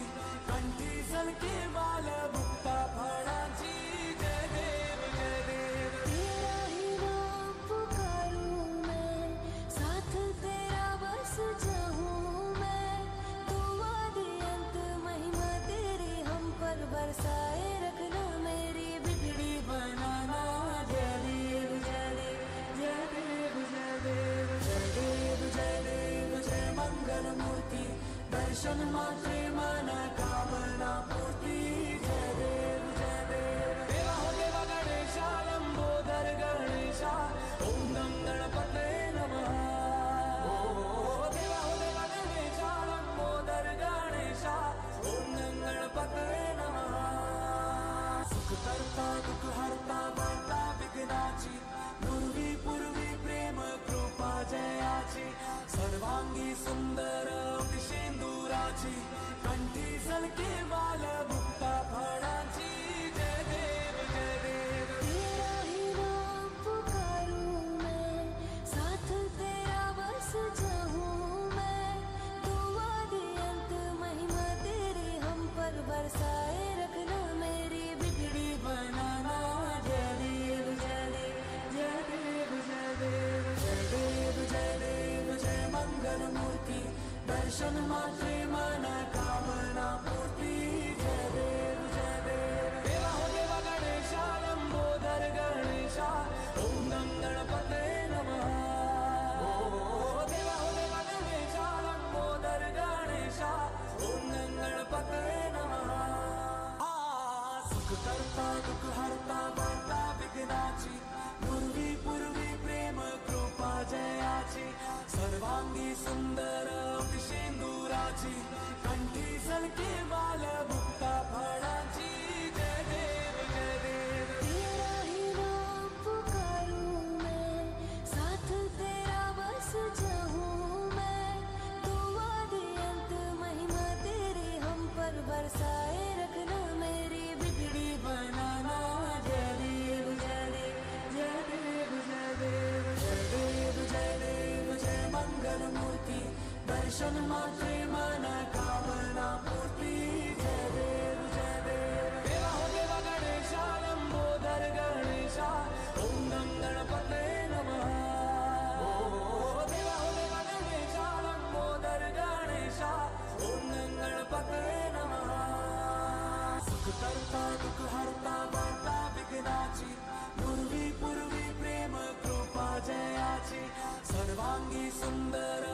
कंठी सलके माल मुक्ता फळाची जय देव जय देव तेरा ही नाम पुकारूं मैं साथ तेरा बस जाऊं मैं तू आदि अंत महिमा तेरी हम पर बरसाए रखना मेरी मंगल मूर्ति दर्शन मात्रे मन कामना पूर्ति जय देव देवा हो देवा गणेशा लंबोदर गणेशा ओम नम गणपते नमः देवा हो देवा गणेशा लंबोदर गणेशा ओम नम गणपते नमः सुख करता दुख हरता वार्ता विघ्नाची पूर्वी पूर्वी प्रेम कृपा जयाची सर्वांगी सुंदर सिंदुराची कंठी सलके माल मुक्ता फळाची जय देव तेरा ही नाम पुकारूं मैं, साथ तेरा बस जाऊं मैं। दुआ दी अंत महिमा तेरी हम पर बरसाए रखना, मेरी बिगड़ी बनाना जय देव जय देव जय देव जय देव जय देव जय देव जय मंगल मूर्ति दर्शन मात्रे मन कामना पूर्ति जय देव देवा हो देवा गणेशा लंबोदर गणेशा ओम नम गणपते नमः देवा हो देवा गणेशा लंबोदर गणेशा ओम नम गणपते नमः सुख करता दुख हरता वार्ता विघ्नाची पूर्वी पूर्वी प्रेम कृपा जयाची सर्वांगी सुंदर सिंदुराची कंठी सलके माल मुक्ता फळाची जय देव तेरा ही नाम पुकारूं मैं, साथ तेरा बस जाऊं मैं। दुआ दी अंत महिमा तेरी हम पर बरसाए रखना, मेरी बिगड़ी बनाना जय देव जय देव जय देव जय देव जय देव जय देव जय मंगल मूर्ति दर्शन मात्रे मन कामना पूर्ति जय देव देवा हो देवा गणेशा लंबोदर गणेशा ओम नम गणपते नमः देवा हो देवा गणेशा लंबोदर गणेशा ओम नम गणपते नमः सुख करता दुख हरता वार्ता विघ्नाची पूर्वी पूर्वी प्रेम कृपा जयाची सर्वांगी सुंदर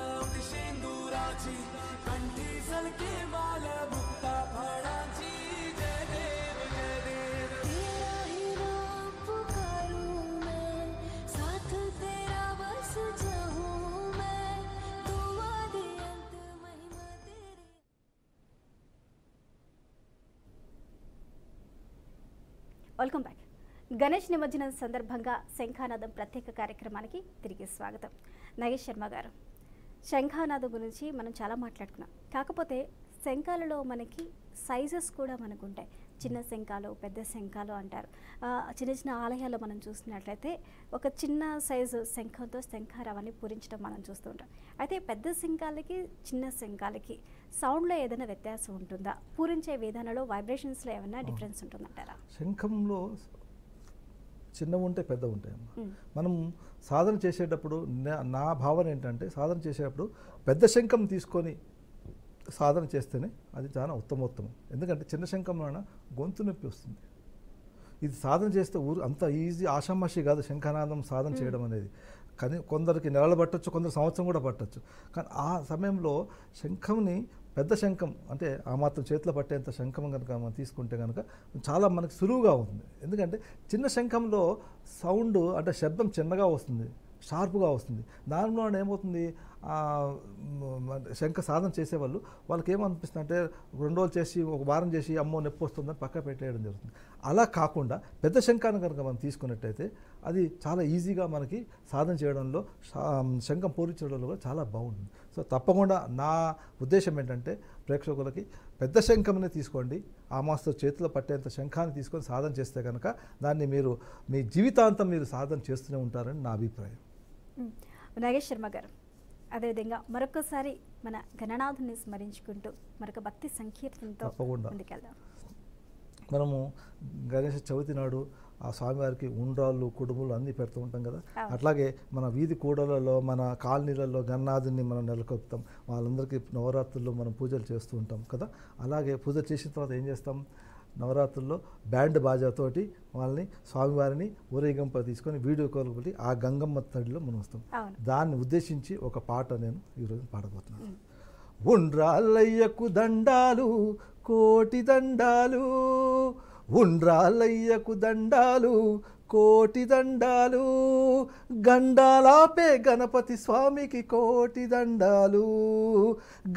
सिंदुराची कंठी सलके माल मुक्ता फळाची जय देव तेरा ही नाम पुकारूं मैं, साथ तेरा बस जाऊं मैं। दुआ दी अंत महिमा तेरी వెల్కమ్ బ్యాక్. గణేష్ నిమజ్జనం సందర్భంగా శంఖానాదం ప్రత్యేక కార్యక్రమానికి తిరిగి స్వాగతం. నాగేష్ శర్మ గారు, శంఖానాదం గురించి మనం చాలా మాట్లాడుకున్నాం. కాకపోతే శంఖాలలో మనకి సైజెస్ కూడా మనకు ఉంటాయి. చిన్న శంఖాలు, పెద్ద శంఖాలు అంటారు. చిన్న చిన్న ఆలయాల్లో మనం చూస్తున్నట్లయితే ఒక చిన్న సైజు శంఖంతో శంఖారావాన్ని పూరించడం మనం చూస్తూ ఉంటాం. అయితే పెద్ద శంఖాలకి చిన్న శంఖాలకి సౌండ్లో ఏదైనా వ్యత్యాసం ఉంటుందా? పూరించే విధానంలో వైబ్రేషన్స్లో ఏమైనా డిఫరెన్స్ ఉంటుందంటారా? శంఖంలో చిన్నవి ఉంటాయి, పెద్దవి ఉంటాయి. మనం సాధన చేసేటప్పుడు నా భావన ఏంటంటే, సాధన చేసేటప్పుడు పెద్ద శంఖం తీసుకొని సాధన చేస్తేనే అది చాలా ఉత్తమోత్తమం. ఎందుకంటే చిన్న శంఖం వలన గొంతు నొప్పి వస్తుంది. ఇది సాధన చేస్తే అంత ఈజీ ఆషామాషి కాదు శంఖనాదం సాధన చేయడం అనేది. కానీ కొందరికి నెలలు పట్టచ్చు, కొందరు సంవత్సరం కూడా పట్టచ్చు. కానీ ఆ సమయంలో శంఖంని పెద్ద శంఖం అంటే ఆ మాత్రం చేతిలో పట్టేంత శంఖం కనుక మనం తీసుకుంటే కనుక చాలా మనకు సులువుగా ఉంటుంది. ఎందుకంటే చిన్న శంఖంలో సౌండ్ అంటే శబ్దం చిన్నగా వస్తుంది, షార్ప్గా వస్తుంది. దానిలో ఏమవుతుంది, శంఖ సాధన చేసేవాళ్ళు వాళ్ళకి ఏమనిపిస్తుంది అంటే 2 రోజులు చేసి ఒక వారం చేసి అమ్మో నొప్పి వస్తుందని పక్క పెట్టేయడం జరుగుతుంది. అలా కాకుండా పెద్ద శంఖాన్ని కనుక మనం తీసుకున్నట్టయితే అది చాలా ఈజీగా మనకి సాధన చేయడంలో, శంఖం పూరించడంలో కూడా చాలా బాగుంటుంది. సో తప్పకుండా నా ఉద్దేశం ఏంటంటే ప్రేక్షకులకి పెద్ద శంఖంనే తీసుకోండి. ఆ మాస్టర్ చేతిలో పట్టేంత శంఖాన్ని తీసుకొని సాధన చేస్తే కనుక దాన్ని మీరు మీ జీవితాంతం మీరు సాధన చేస్తూనే ఉంటారని నా అభిప్రాయం. నాగేష్ శర్మ గారు, అదేవిధంగా మరొకసారి మన గణనాథుని స్మరించుకుంటూ మరొక భక్తి సంకీర్తనతో ముందుకెళ్దాం. మనము గణేష చవితి నాడు ఆ స్వామివారికి ఉండ్రాళ్ళు, కుడుములు అన్నీ పెడుతూ ఉంటాం కదా. అట్లాగే మన వీధి కూడలలో, మన కాలనీలలో గణనాథుని మనం నెలకొల్పుతాం. వాళ్ళందరికీ నవరాత్రుల్లో మనం పూజలు చేస్తూ ఉంటాం కదా. అలాగే పూజ చేసిన తర్వాత ఏం చేస్తాం, నవరాత్రుల్లో బ్యాండ్ బాజాతోటి వాళ్ళని స్వామివారిని ఊరేగింప తీసుకొని వీడియో కాల్ పెట్టి ఆ గంగమ్మ తడిలో మనం వస్తాం. దాన్ని ఉద్దేశించి ఒక పాట నేను ఈరోజు పాడబోతున్నాను. ఉండ్రాళ్ళయ్యకు దండాలు కోటి దండాలు, ఉండ్రాళ్ళయ్యకు దండాలు కోటి దండాలు, గండాలాపే గణపతి స్వామికి కోటి దండాలు,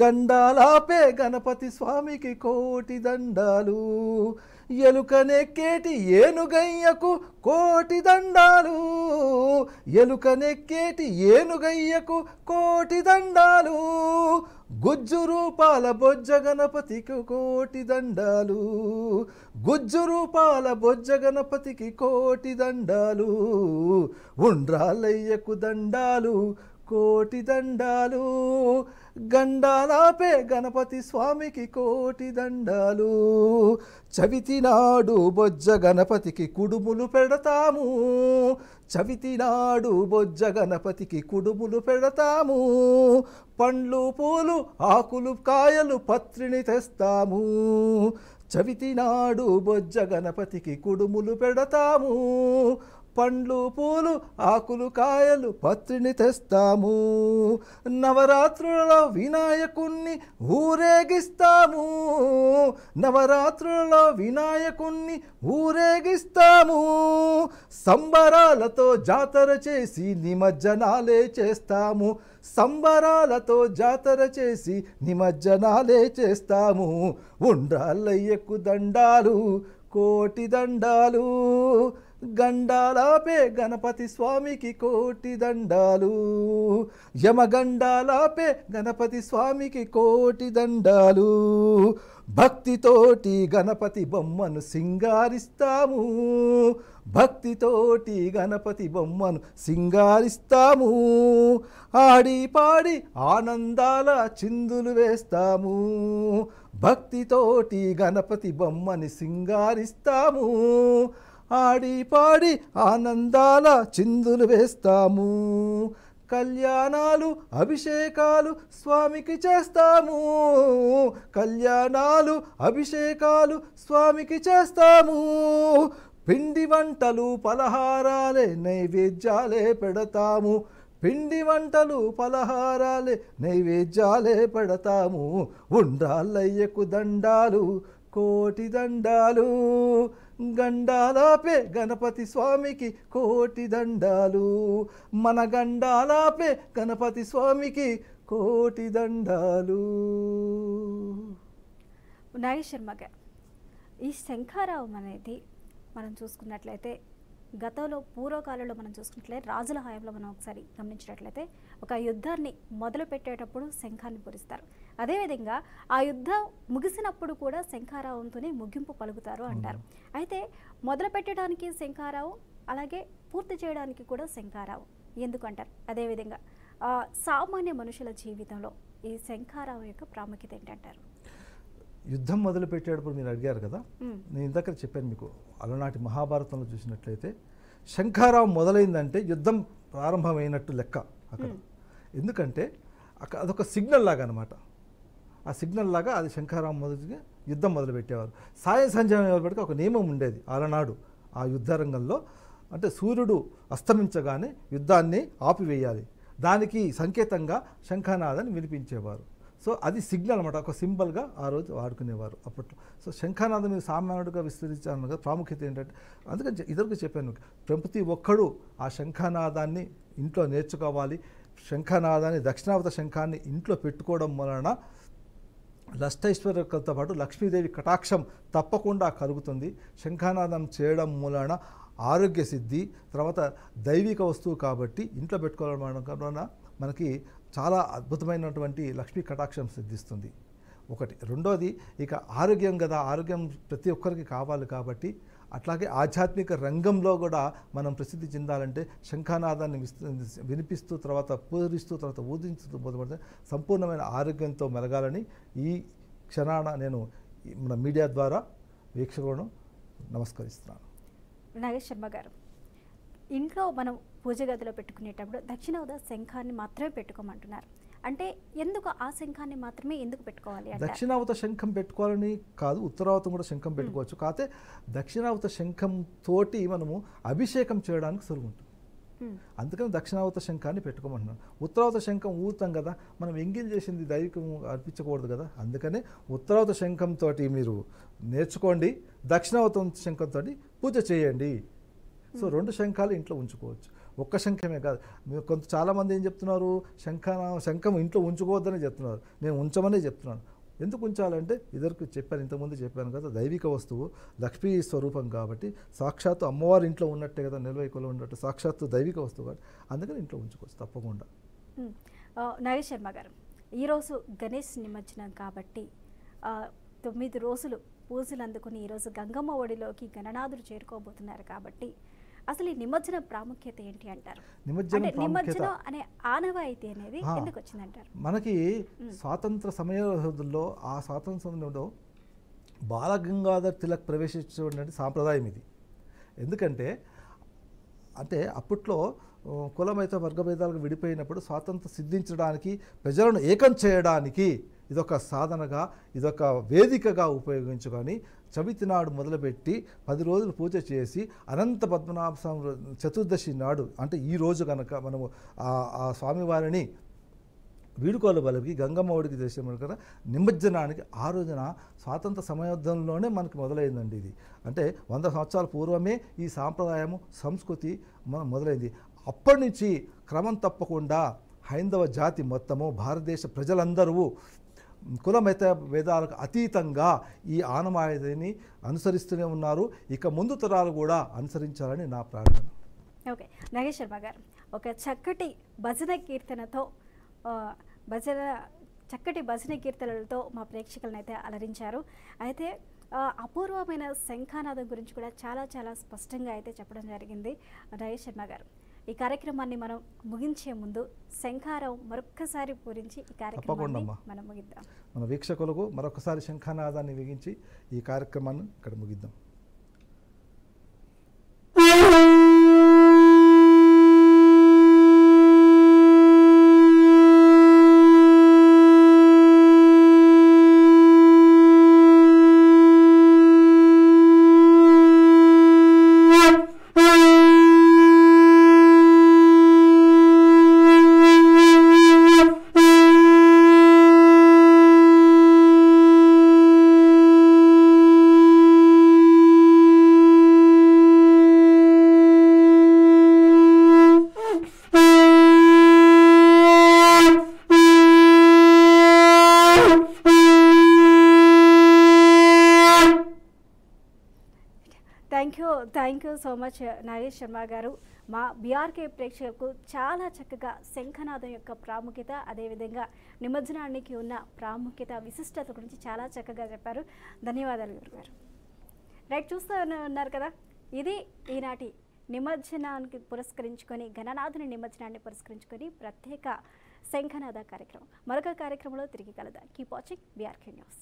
గండాలాపే గణపతి స్వామికి కోటి దండాలు, ఎలుకనెక్కేటి ఏనుగయ్యకు కోటి దండాలు, ఎలుకనెక్కేటి ఏనుగయ్యకు కోటి దండాలు, గుజ్జు రూపాల బొజ్జ గణపతికి కోటి దండాలు, గుజ్జు రూపాల బొజ్జ గణపతికి కోటి దండాలు, ఉండ్రాళ్ళయ్యకు దండాలు కోటి దండాలు, గండాలాపే గణపతి స్వామికి కోటి దండాలు, చవితి నాడు బొజ్జ గణపతికి కుడుములు పెడతాము, చవితి నాడు బొజ్జ గణపతికి కుడుములు పెడతాము, పండ్లు పూలు ఆకులు కాయలు పత్రిని తెస్తాము, చవితి నాడు బొజ్జ గణపతికి కుడుములు పెడతాము, పండ్లు పూలు ఆకులు కాయలు పత్రిని తెస్తాము, నవరాత్రులలో వినాయకుణ్ణి ఊరేగిస్తాము, నవరాత్రులలో వినాయకుణ్ణి ఊరేగిస్తాము, సంబరాలతో జాతర చేసి నిమజ్జనాలే చేస్తాము, సంబరాలతో జాతర చేసి నిమజ్జనాలే చేస్తాము, ఉండ్రాళ్ళయ్యకు దండాలు కోటి దండాలు, గండాలాపే గణపతి స్వామికి కోటి దండాలు, యమగండాలాపే గణపతి స్వామికి కోటి దండాలు, భక్తితోటి గణపతి బొమ్మను సింగారిస్తాము, భక్తితోటి గణపతి బొమ్మను సింగారిస్తాము, ఆడి పాడి ఆనందాల చిందులు వేస్తాము, భక్తితోటి గణపతి బొమ్మని సింగారిస్తాము, ఆడి పాడి ఆనందాల చిందులు వేస్తాము, కళ్యాణాలు అభిషేకాలు స్వామికి చేస్తాము, కళ్యాణాలు అభిషేకాలు స్వామికి చేస్తాము, పిండి వంటలు పలహారాలే నైవేద్యాలే పెడతాము, పిండి వంటలు పలహారాలే నైవేద్యాలే పెడతాము, ఉండ్రాళ్ళయ్యకు దండాలు కోటి దండాలు, గండాలాపే గణపతి స్వామికి కోటి దండాలు, మన గండాలాపే గణపతి స్వామికి కోటి దండాలు. నాగేశ్వరమ్మ గారు, ఈ శంఖారావం అనేది మనం చూసుకున్నట్లయితే గతంలో పూర్వకాలంలో మనం చూసుకున్నట్లయితే రాజుల హయాంలో మనం ఒకసారి గమనించినట్లయితే ఒక యుద్ధాన్ని మొదలు పెట్టేటప్పుడు శంఖాన్ని పూరిస్తారు. అదేవిధంగా ఆ యుద్ధం ముగిసినప్పుడు కూడా శంఖారావంతోనే ముగింపు పలుకుతారు అంటారు. అయితే మొదలు పెట్టడానికి శంఖారావం, అలాగే పూర్తి చేయడానికి కూడా శంఖారావం ఎందుకంటారు? అదేవిధంగా సామాన్య మనుషుల జీవితంలో ఈ శంఖారావం యొక్క ప్రాముఖ్యత ఏంటంటారు? యుద్ధం మొదలు పెట్టేటప్పుడు మీరు అడిగారు కదా, నేను ఇందాక చెప్పాను మీకు, అలనాటి మహాభారతంలో చూసినట్లయితే శంఖారావం మొదలైందంటే యుద్ధం ప్రారంభమైనట్టు లెక్క అక్కడ. ఎందుకంటే అదొక సిగ్నల్ లాగా అనమాట. ఆ సిగ్నల్ లాగా అది శంఖారావం మొదటి యుద్ధం మొదలుపెట్టేవారు. సాయం సంధ్య వరకు ఒక నియమం ఉండేది ఆలనాడు ఆ యుద్ధ రంగంలో. అంటే సూర్యుడు అస్తమించగానే యుద్ధాన్ని ఆపివేయాలి, దానికి సంకేతంగా శంఖానాదాన్ని వినిపించేవారు. సో అది సిగ్నల్ అనమాట, ఒక సింబల్గా ఆ రోజు వాడుకునేవారు అప్పట్లో. సో శంఖానాదం మీద సామాన్యుడిగా విస్తరించాను కదా, ప్రాముఖ్యత ఏంటంటే అందుకని ఇద్దరికి చెప్పాను, ప్రతి ఒక్కడు ఆ శంఖానాదాన్ని ఇంట్లో నేర్చుకోవాలి. శంఖానాదాన్ని దక్షిణావత శంఖాన్ని ఇంట్లో పెట్టుకోవడం వలన అష్టైశ్వర్యాలతో పాటు లక్ష్మీదేవి కటాక్షం తప్పకుండా కలుగుతుంది. శంఖానాదం చేయడం మూలన ఆరోగ్య సిద్ధి, తర్వాత దైవిక వస్తువు కాబట్టి ఇంట్లో పెట్టుకోవడం వలన మనకి చాలా అద్భుతమైనటువంటి లక్ష్మీ కటాక్షం సిద్ధిస్తుంది. ఒకటి. రెండోది, ఇక ఆరోగ్యం కదా, ఆరోగ్యం ప్రతి ఒక్కరికి కావాలి కాబట్టి అట్లాగే ఆధ్యాత్మిక రంగంలో కూడా మనం ప్రసిద్ధి చెందాలంటే శంఖానాదాన్ని వినిపిస్తూ, తర్వాత పూజిస్తూ, తర్వాత ఊదించుతూ మొదలుపెడితే సంపూర్ణమైన ఆరోగ్యంతో మెలగాలని ఈ క్షణాన నేను మన మీడియా ద్వారా వీక్షకులను నమస్కరిస్తున్నాను. నాగేశ్వరమ్మ గారు, ఇంట్లో మనం పూజ గదిలో పెట్టుకునేటప్పుడు దక్షిణావత శంఖాన్ని మాత్రమే పెట్టుకోమంటున్నారు. అంటే ఎందుకు ఆ శంఖాన్ని మాత్రమే ఎందుకు పెట్టుకోవాలి? దక్షిణావత శంఖం పెట్టుకోవాలని కాదు, ఉత్తరావతం కూడా శంఖం పెట్టుకోవచ్చు. కాకపోతే దక్షిణావత శంఖం తోటి మనము అభిషేకం చేయడానికి సులువు ఉంటుంది. అందుకని దక్షిణావత శంఖాన్ని పెట్టుకోమంటున్నాను. ఉత్తరావత శంఖం ఊతాం కదా, మనం ఎంగిల్ చేసింది దైవికం అర్పించకూడదు కదా, అందుకనే ఉత్తరావత శంఖంతో మీరు నేర్చుకోండి, దక్షిణావత శంఖంతో పూజ చేయండి. సో 2 శంఖాలు ఇంట్లో ఉంచుకోవచ్చు, ఒక్క శంఖమే కాదు. మీరు చాలామంది ఏం చెప్తున్నారు, శంఖం ఇంట్లో ఉంచుకోవద్దని చెప్తున్నారు. నేను ఉంచమనే చెప్తున్నాను. ఎందుకు ఉంచాలంటే ఇద్దరికి చెప్పాను, ఇంతకుముందు చెప్పాను కదా, దైవిక వస్తువు లక్ష్మీ స్వరూపం కాబట్టి, సాక్షాత్తు అమ్మవారి ఇంట్లో ఉన్నట్టే కదా, నిల్వైకులో ఉన్నట్టు సాక్షాత్తు దైవిక వస్తువు కాబట్టి అందుకని ఇంట్లో ఉంచుకోవచ్చు తప్పకుండా. నాగేష్ శర్మ గారు, ఈరోజు గణేష్ నిమజ్జనం కాబట్టి 9 రోజులు పూజలు అందుకుని ఈరోజు గంగమ్మ ఒడిలోకి గణనాథుడు చేరుకోబోతున్నారు కాబట్టి అసలు ఈ నిమజ్జన ప్రాముఖ్యత ఏంటి అంటారు? నిమజ్జనం అనే ఆనవాయితీ అనేది ఎందుకు వచ్చిందంటారు? మనకి స్వాతంత్ర సమయంలో ఆ స్వాతంత్ర సమయంలో బాలగంగాధర్ తిలక్ ప్రవేశించినటువంటి సాంప్రదాయం ఇది. ఎందుకంటే అప్పట్లో కులమైతే వర్గభేదాలకు విడిపోయినప్పుడు స్వాతంత్రం సిద్ధించడానికి, ప్రజలను ఏకం చేయడానికి ఇదొక సాధనగా, ఇదొక వేదికగా ఉపయోగించుకొని చవితి నాడు మొదలుపెట్టి 10 రోజులు పూజ చేసి అనంత పద్మనాభ చతుర్దశి నాడు అంటే ఈ రోజు కనుక మనము ఆ స్వామివారిని వీడుకోలు బలికి గంగమ్మ ఒడికి చేసే కదా నిమజ్జనానికి ఆ రోజున స్వాతంత్ర సమయోద్ధంలోనే మనకు మొదలైందండి. ఇది అంటే 100 సంవత్సరాల పూర్వమే ఈ సాంప్రదాయము సంస్కృతి మొదలైంది. అప్పటి నుంచి క్రమం తప్పకుండా హైందవ జాతి మొత్తము, భారతదేశ ప్రజలందరూ కులమత భేదాలకు అతీతంగా ఈ ఆనవాయితీని అనుసరిస్తూనే ఉన్నారు. ఇక ముందు తరాలు కూడా అనుసరించాలని నా ప్రార్థన. ఓకే, నాగేష్ శర్మ గారు, ఒక చక్కటి భజన కీర్తనతో చక్కటి భజన కీర్తనలతో మా ప్రేక్షకులను అయితే అలరించారు. అయితే అపూర్వమైన శంఖానాదం గురించి కూడా చాలా చాలా స్పష్టంగా అయితే చెప్పడం జరిగింది నాగేష్ శర్మ గారు. ఈ కార్యక్రమాన్ని మనం ముగించే ముందు శంఖారం మరొక్కసారి పూరించి ఈ కార్యక్రమాన్ని మనం ముగిద్దాం. మన వీక్షకులకు మరొకసారి శంఖానాదాన్ని విగించి ఈ కార్యక్రమాన్ని ఇక్కడ ముగిద్దాం. Thank you so much Nagesh Sharma గారు. మా బీఆర్కే ప్రేక్షకులకు చాలా చక్కగా శంఖనాదం యొక్క ప్రాముఖ్యత, అదేవిధంగా నిమజ్జనానికి ఉన్న ప్రాముఖ్యత, విశిష్టత గురించి చాలా చక్కగా చెప్పారు. ధన్యవాదాలు గురుగారు. రైట్, చూస్తూ ఉన్నారు కదా, ఇది ఈనాటి నిమజ్జనానికి పురస్కరించుకొని, గణనాథుని నిమజ్జనాన్ని పురస్కరించుకొని ప్రత్యేక శంఖనాద కార్యక్రమం. మరొక కార్యక్రమంలో తిరిగి కలుద్దాం. Keep watching BRK news.